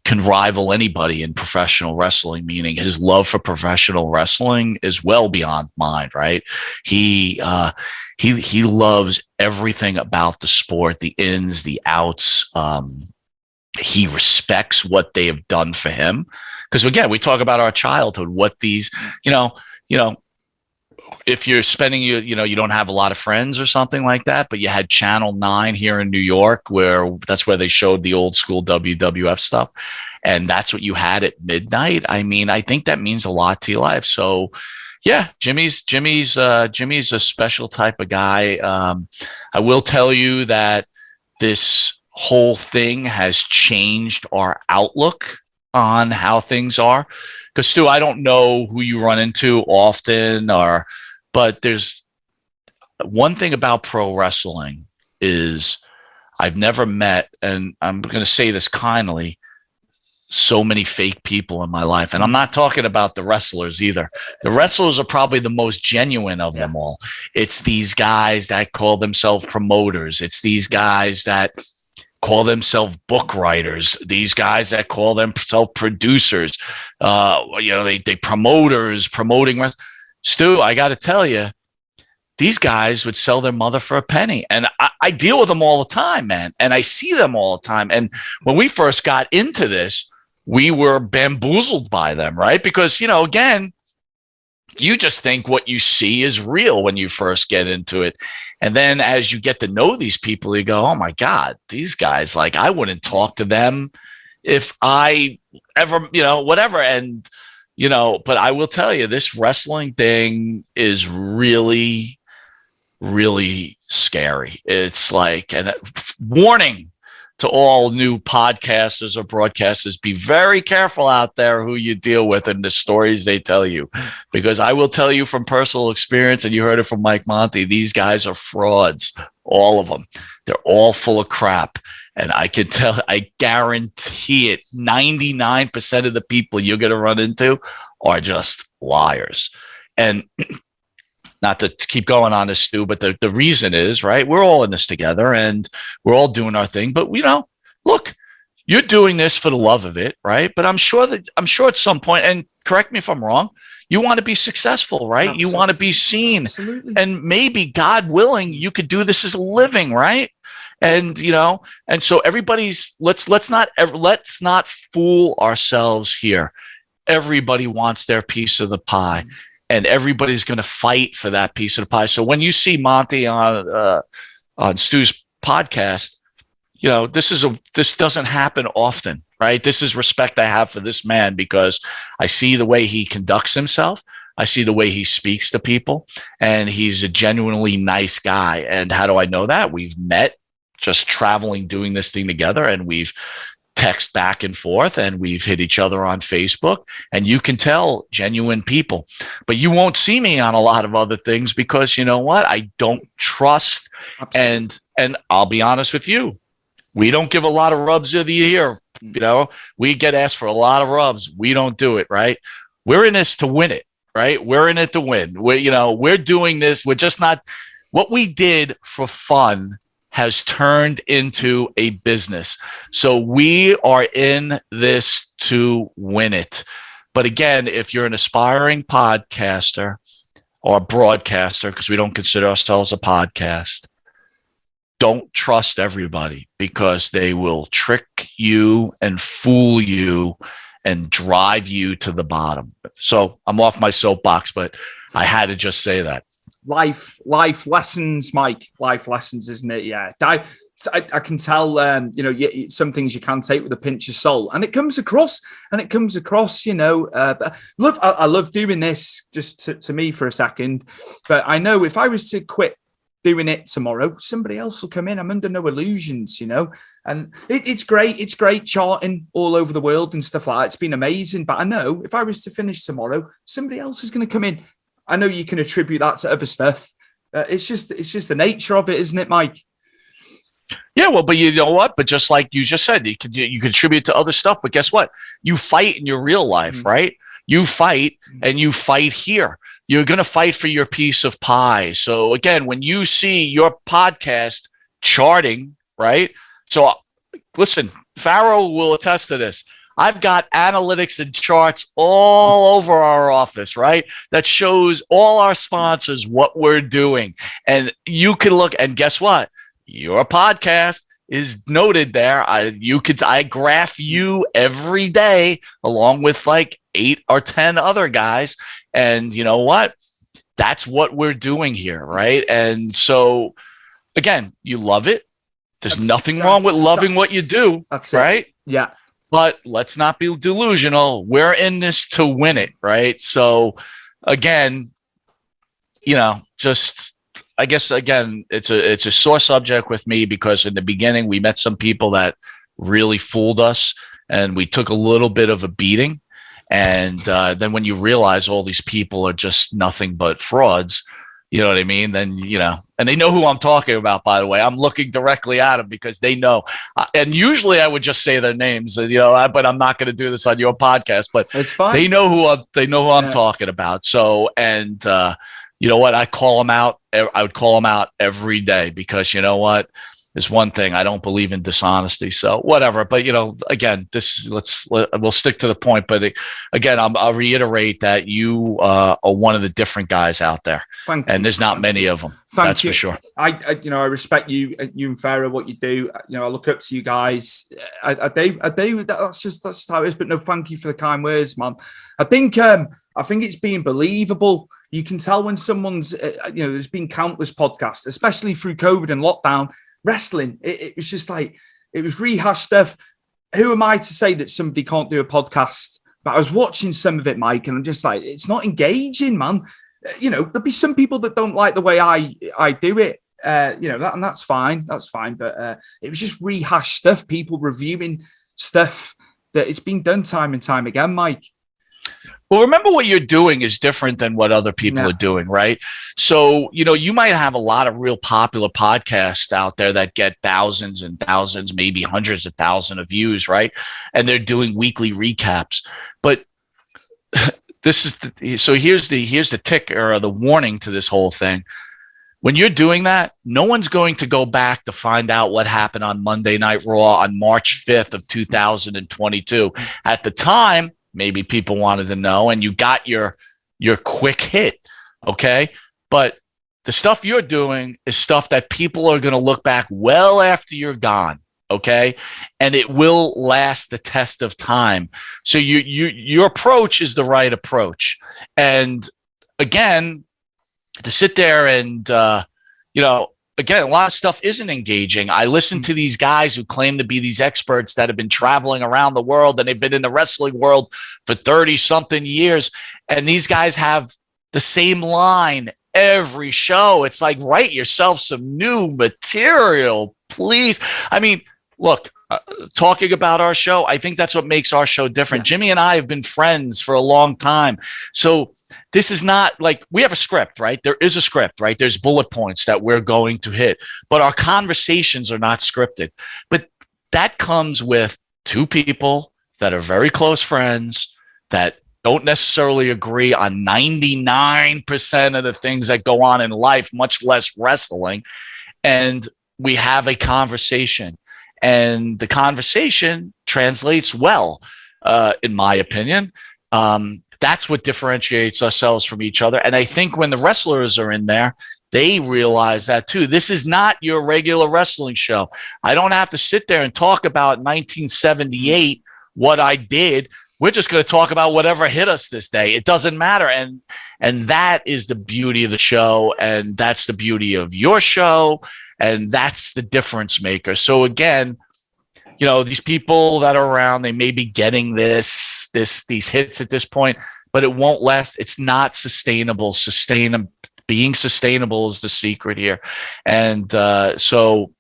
can rival anybody in professional wrestling, meaning his love for professional wrestling is well beyond mine, right? He loves everything about the sport, the ins, the outs. He respects what they have done for him. Because again, we talk about our childhood, what these, if you're spending, you don't have a lot of friends or something like that, but you had Channel 9 here in New York, where that's where they showed the old school WWF stuff. And that's what you had at midnight. I mean, I think that means a lot to your life. So yeah, Jimmy's a special type of guy. I will tell you that this whole thing has changed our outlook on how things are. Because Stu, I don't know who you run into often, but there's one thing about pro wrestling is I've never met, and I'm going to say this kindly, so many fake people in my life. And I'm not talking about the wrestlers either. The wrestlers are probably the most genuine of them all. It's these guys that call themselves promoters. It's these guys that call themselves book writers, these guys that call themselves producers, they promoters promoting. Stu, I got to tell you, these guys would sell their mother for a penny. And I deal with them all the time, man. And I see them all the time. And when we first got into this, we were bamboozled by them, right? Because, again, you just think what you see is real when you first get into it. And then as you get to know these people, you go, oh my God, these guys, like I wouldn't talk to them if I ever, whatever. And, but I will tell you, this wrestling thing is really, really scary. It's like, and warning to all new podcasters or broadcasters, be very careful out there who you deal with and the stories they tell you. Because I will tell you from personal experience, and you heard it from Mike Monte, these guys are frauds, all of them. They're all full of crap. And I guarantee it, 99% of the people you're going to run into are just liars. And not to keep going on this, Stu, but the reason is, right, we're all in this together and we're all doing our thing. But, look, you're doing this for the love of it, right? But I'm sure at some point, and correct me if I'm wrong, you want to be successful, right? Absolutely. You want to be seen. Absolutely. And maybe, God willing, you could do this as a living, right? And, and so let's not fool ourselves here. Everybody wants their piece of the pie. Mm-hmm. And everybody's going to fight for that piece of the pie. So when you see Monte on Stu's podcast, this doesn't happen often, right? This is respect I have for this man because I see the way he conducts himself. I see the way he speaks to people, and he's a genuinely nice guy. And how do I know that? We've met just traveling, doing this thing together, and we've text back and forth, and we've hit each other on Facebook, and you can tell genuine people. But you won't see me on a lot of other things because you know what? I don't trust. Absolutely. And I'll be honest with you, we don't give a lot of rubs of the year. We get asked for a lot of rubs. We don't do it, right? We're in this to win it, right? We're in it to win. We're doing this. We're just not what we did for fun has turned into a business. So we are in this to win it. But again, if you're an aspiring podcaster or broadcaster, because we don't consider ourselves a podcast, don't trust everybody because they will trick you and fool you and drive you to the bottom. So I'm off my soapbox, but I had to just say that. Life lessons, Mike. Life lessons, isn't it? Yeah. I can tell, some things you can take with a pinch of salt, and it comes across. I love doing this just to me for a second, but I know if I was to quit doing it tomorrow, somebody else will come in. I'm under no illusions, and it's great. It's great charting all over the world and stuff like that. It's been amazing. But I know if I was to finish tomorrow, somebody else is going to come in. I know you can attribute that to other stuff. It's just the nature of it, isn't it, Mike? Yeah, well, but you know what? But just like you just said, you contribute to other stuff. But guess what? You fight in your real life, right? You fight, and you fight here. You're going to fight for your piece of pie. So again, when you see your podcast charting, right? So listen, Pharaoh will attest to this. I've got analytics and charts all over our office, right? That shows all our sponsors what we're doing. And you can look, and guess what? Your podcast is noted there. I graph you every day along with like 8 or 10 other guys. And you know what? That's what we're doing here, right? And so again, you love it. There's nothing wrong with loving what you do, right? Yeah. But let's not be delusional. We're in this to win it, right? So again, just I guess, again, it's a sore subject with me because in the beginning, we met some people that really fooled us and we took a little bit of a beating. And then when you realize all these people are just nothing but frauds, you know what I mean? Then, and they know who I'm talking about, by the way. I'm looking directly at them because they know. And usually I would just say their names, but I'm not going to do this on your podcast. But it's fine. They know who I'm talking about. So, and you know what? I call them out. I would call them out every day because you know what? There's one thing. I don't believe in dishonesty. So whatever. But again, we'll stick to the point. But again, I'll reiterate that you are one of the different guys out there, and there's not many of them. That's for sure. I respect you and Pharaoh, what you do. I look up to you guys. I do. That's how it is. But no, thank you for the kind words, man. I think it's being believable. You can tell when someone's, there's been countless podcasts, especially through COVID and lockdown. Wrestling, it was just like, it was rehashed stuff. Who am I to say that somebody can't do a podcast? But I was watching some of it, Mike, and I'm just like, it's not engaging, man. There'll be some people that don't like the way I do it. And that's fine. That's fine. But it was just rehashed stuff, people reviewing stuff that it's been done time and time again, Mike. Well, remember what you're doing is different than what other people are doing, right? So, you might have a lot of real popular podcasts out there that get thousands and thousands, maybe hundreds of thousands of views, right? And they're doing weekly recaps. But here's the ticker or the warning to this whole thing. When you're doing that, no one's going to go back to find out what happened on Monday Night Raw on March 5th of 2022. At the time, maybe people wanted to know, and you got your quick hit, okay? But the stuff you're doing is stuff that people are going to look back well after you're gone, okay? And it will last the test of time. So your approach is the right approach. And again, to sit there and, again, a lot of stuff isn't engaging. I listen to these guys who claim to be these experts that have been traveling around the world and they've been in the wrestling world for 30-something years. And these guys have the same line every show. It's like, write yourself some new material, please. I mean, look, talking about our show, I think that's what makes our show different. Jimmy and I have been friends for a long time. So this is not like we have a script, right? There is a script, right? There's bullet points that we're going to hit, but our conversations are not scripted. But that comes with two people that are very close friends that don't necessarily agree on 99% of the things that go on in life, much less wrestling. And we have a conversation. And the conversation translates well, in my opinion. That's what differentiates ourselves from each other. And I think when the wrestlers are in there, they realize that too. This is not your regular wrestling show. I don't have to sit there and talk about 1978, what I did. We're just going to talk about whatever hit us this day. It doesn't matter. And that is the beauty of the show. And that's the beauty of your show. And that's the difference maker. So again, these people that are around, they may be getting these hits at this point, but it won't last. It's not sustainable. being sustainable is the secret here. And so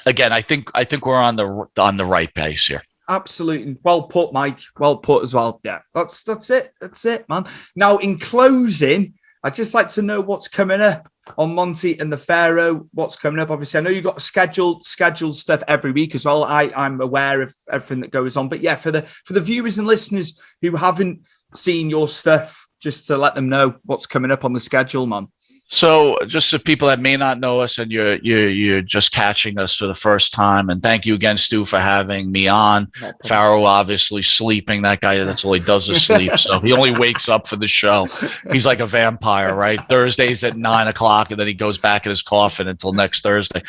again, I think we're on the right pace here. Absolutely. Well put, Mike. Well put as well. Yeah, that's it. That's it, man. Now, in closing, I'd just like to know what's coming up on Monte and the Pharaoh. What's coming up? Obviously, I know you've got scheduled stuff every week as well. I'm aware of everything that goes on. But yeah, for the viewers and listeners who haven't seen your stuff, just to let them know what's coming up on the schedule, man. So just for people that may not know us and you're just catching us for the first time, and thank you again, Stu, for having me on. Pharaoh obviously sleeping. That guy, that's all he does is sleep. So he only wakes up for the show. He's like a vampire, right? Thursdays at 9:00, and then he goes back in his coffin until next Thursday.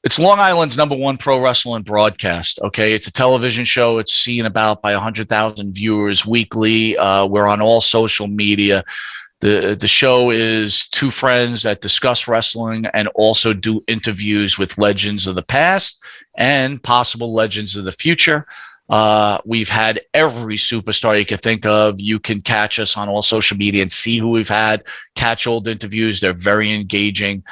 It's Long Island's #1 pro wrestling broadcast. Okay, it's a television show. It's seen about by 100,000 viewers weekly. We're on all social media. The show is two friends that discuss wrestling and also do interviews with legends of the past and possible legends of the future. We've had every superstar you could think of. You can catch us on all social media and see who we've had, catch old interviews. They're very engaging.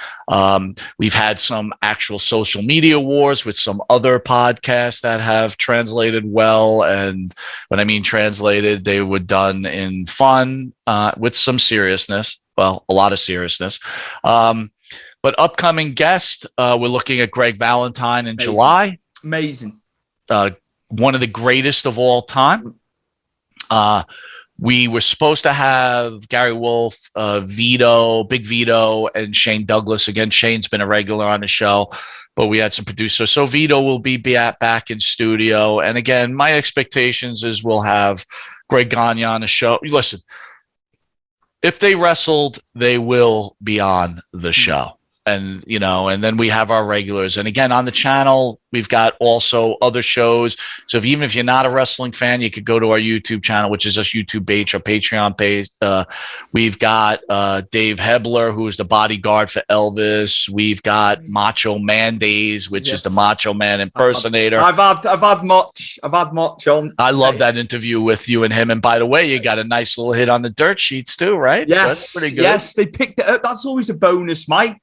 We've had some actual social media wars with some other podcasts that have translated well. And when I mean translated, they were done in fun with some seriousness. Well, a lot of seriousness. But upcoming guest, we're looking at Greg Valentine in July. Amazing. One of the greatest of all time. We were supposed to have Gary Wolf, Vito, Big Vito, and Shane Douglas. Again, Shane's been a regular on the show, but we had some producers. So Vito will be back in studio. And again, my expectations is we'll have Greg Gagne on the show. Listen, if they wrestled, they will be on the show. And, and then we have our regulars. And again, on the channel, we've got also other shows. So even if you're not a wrestling fan, you could go to our YouTube channel, which is just YouTube page or Patreon page. We've got Dave Hebler, who is the bodyguard for Elvis. We've got Macho Man Days, which is the Macho Man impersonator. I've had Much on. I love that interview with you and him. And by the way, you got a nice little hit on the dirt sheets too, right? Yes, so that's pretty good. Yes, they picked it up. That's always a bonus, Mike.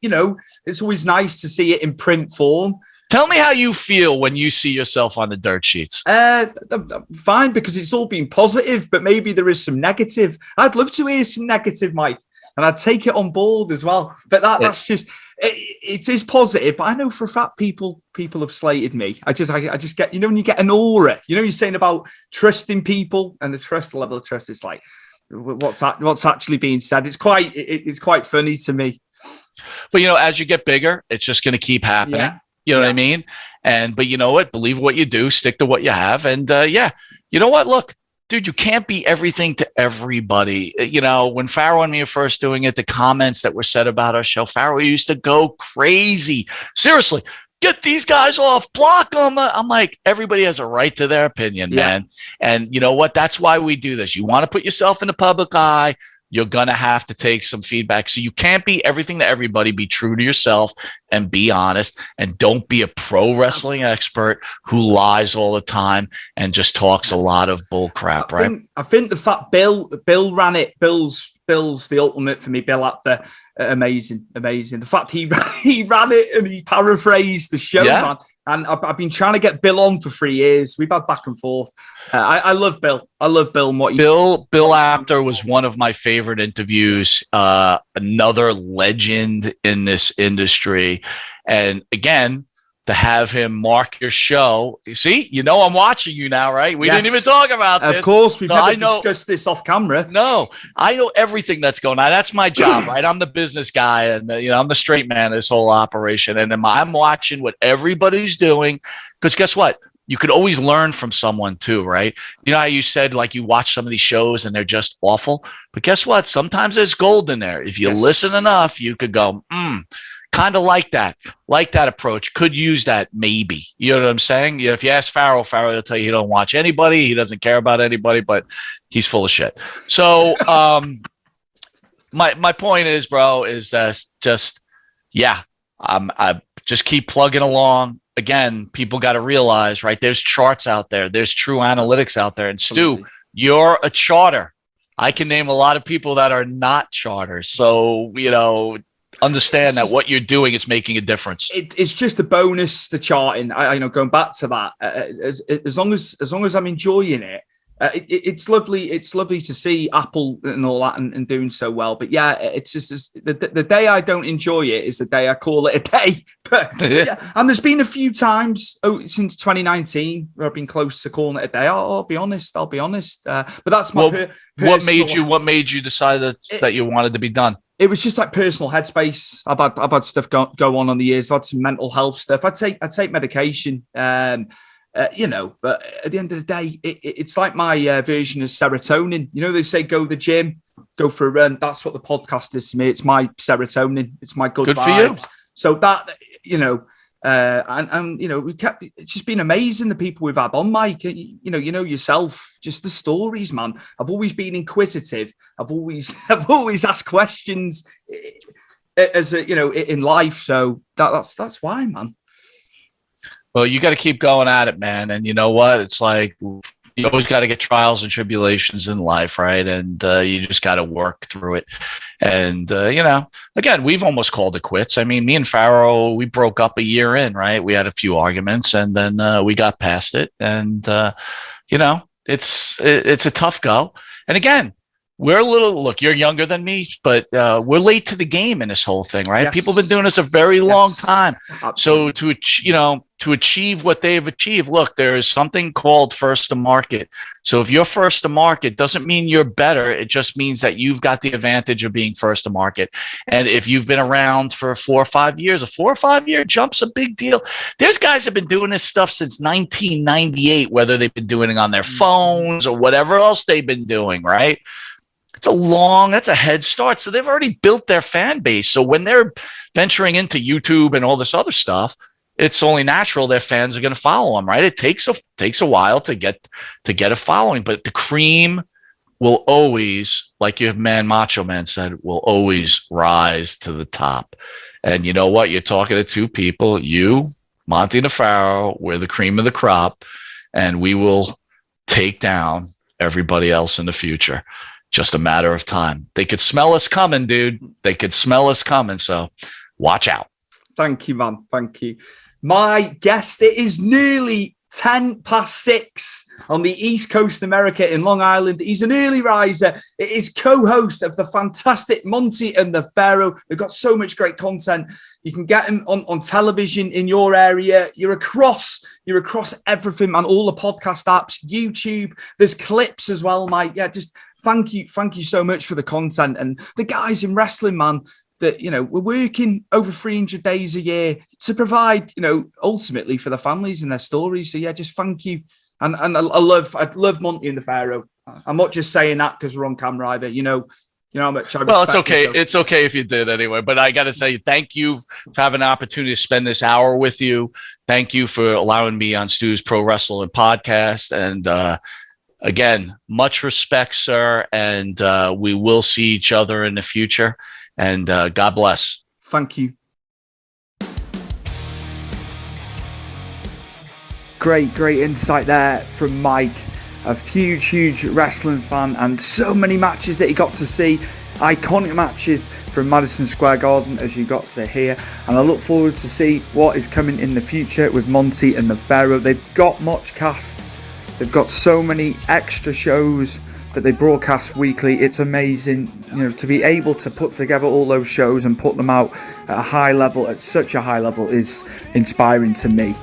It's always nice to see it in print form. Tell me how you feel when you see yourself on the dirt sheets. Fine, because it's all been positive, but maybe there is some negative. I'd love to hear some negative, Mike, and I'd take it on board as well. But that's just it is positive. But I know for a fact people have slated me. I just get when you get an aura. You're saying about trusting people and the level of trust. It's like what's actually being said. It's quite funny to me. But as you get bigger, it's just going to keep happening. Yeah. You know what I mean? But you know what? Believe what you do, stick to what you have. And you know what? Look, dude, you can't be everything to everybody. When Pharaoh and me were first doing it, the comments that were said about our show, Pharaoh used to go crazy. Seriously, get these guys off, block them. I'm like, everybody has a right to their opinion, man. And you know what? That's why we do this. You want to put yourself in the public eye. You're going to have to take some feedback. So you can't be everything to everybody. Be true to yourself and be honest. And don't be a pro wrestling expert who lies all the time and just talks a lot of bull crap, right? I think the fact Bill ran it, Bill's the ultimate for me. Bill Apter, amazing. The fact he ran it and he paraphrased the show, man. And I've been trying to get Bill on for 3 years. We've had back and forth. I love Bill. I love Bill and what he Bill Apter was one of my favorite interviews. Another legend in this industry. And again, to have him mark your show. You see, I'm watching you now, right? We didn't even talk about this. Of course, we've never discussed this off camera. No, I know everything that's going on. That's my job, right? I'm the business guy, and I'm the straight man of this whole operation. And I'm watching what everybody's doing, because guess what? You could always learn from someone too, right? You know how you said, like, you watch some of these shows and they're just awful, but guess what? Sometimes there's gold in there. If you listen enough, you could go, kind of like that approach. Could use that, maybe. You know what I'm saying? If you ask Pharaoh will tell you he don't watch anybody. He doesn't care about anybody, but he's full of shit. So my point is, bro, is I just keep plugging along. Again, people got to realize, right? There's charts out there. There's true analytics out there. And Stu, you're a charter. I can name a lot of people that are not charters. So, understand that what you're doing is making a difference. It's just a bonus, the charting. I going back to that. As long as I'm enjoying it, it's lovely. It's lovely to see Apple and all that and doing so well. But yeah, it's just the day I don't enjoy it is the day I call it a day. But yeah, and there's been a few times since 2019 where I've been close to calling it a day. I'll be honest. But that's my what made you decide that you wanted to be done? It was just like personal headspace. I've had stuff go on the years. I've had some mental health stuff. I take medication. But at the end of the day, it's like my version of serotonin. They say go to the gym, go for a run. That's what the podcast is to me. It's my serotonin. It's my good vibes. For you. So that, it's just been amazing, the people we've had on, Mike. Yourself, just the stories, man. I've always been inquisitive. I've always asked questions in life. So that's why, man. Well, you got to keep going at it, man. And you know what? It's like you always got to get trials and tribulations in life, right? And you just got to work through it. And, again, we've almost called it quits. I mean, me and Pharaoh, we broke up a year in, right? We had a few arguments and then we got past it. And, it's a tough go. And again, look, you're younger than me, but we're late to the game in this whole thing, right? Yes. People have been doing this a very long time. So to achieve what they've achieved, look, there is something called first to market. So if you're first to market, doesn't mean you're better. It just means that you've got the advantage of being first to market. And if you've been around for 4 or 5 years, a 4 or 5 year jump's a big deal. There's guys that have been doing this stuff since 1998, whether they've been doing it on their phones or whatever else they've been doing, right? That's a head start. So they've already built their fan base. So when they're venturing into YouTube and all this other stuff, it's only natural their fans are going to follow them, right? It takes a while to get a following, but the cream will always, like your man Macho Man said, will always rise to the top. And you know what? You're talking to two people, you, Monte and Pharaoh, we're the cream of the crop, and we will take down everybody else in the future. Just a matter of time. They could smell us coming, dude. They could smell us coming. So watch out. Thank you, man. Thank you. My guest, it is nearly 6:10 on the East Coast America in Long Island. He's an early riser. It is co-host of the fantastic Monte and the Pharaoh. They've got so much great content. You can get him on television in your area. You're across everything, man. All the podcast apps, YouTube. There's clips as well, Mike. Yeah, just thank you so much for the content. And the guys in wrestling, man, that, we're working over 300 days a year to provide, ultimately for the families and their stories. So yeah, just thank you. And I love Monte and the Pharaoh. I'm not just saying that because we're on camera either, how much I respect. Well, it's okay. It's okay if you did anyway, but I got to say thank you for having an opportunity to spend this hour with you. Thank you for allowing me on Stu's Pro Wrestling Podcast. And, again, much respect, sir. And we will see each other in the future. And God bless. Thank you. Great insight there from Mike. A huge wrestling fan, and so many matches that he got to see. Iconic matches from Madison Square Garden, as you got to hear. And I look forward to see what is coming in the future with Monte and the Pharaoh. They've got much cast. They've got so many extra shows that they broadcast weekly. It's amazing, to be able to put together all those shows and put them out at such a high level is inspiring to me.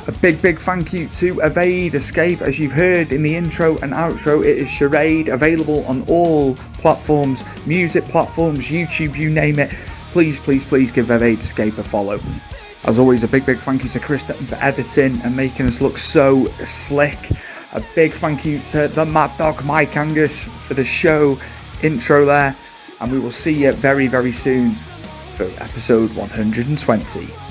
A big thank you to Evade Escape. As you've heard in the intro and outro, it is Charade, available on all platforms, music platforms, YouTube, you name it. Please give Evade Escape a follow. As always, a big thank you to Krista for editing and making us look so slick. A big thank you to the Mad Dog Mike Angus for the show intro there. And we will see you very soon for episode 120.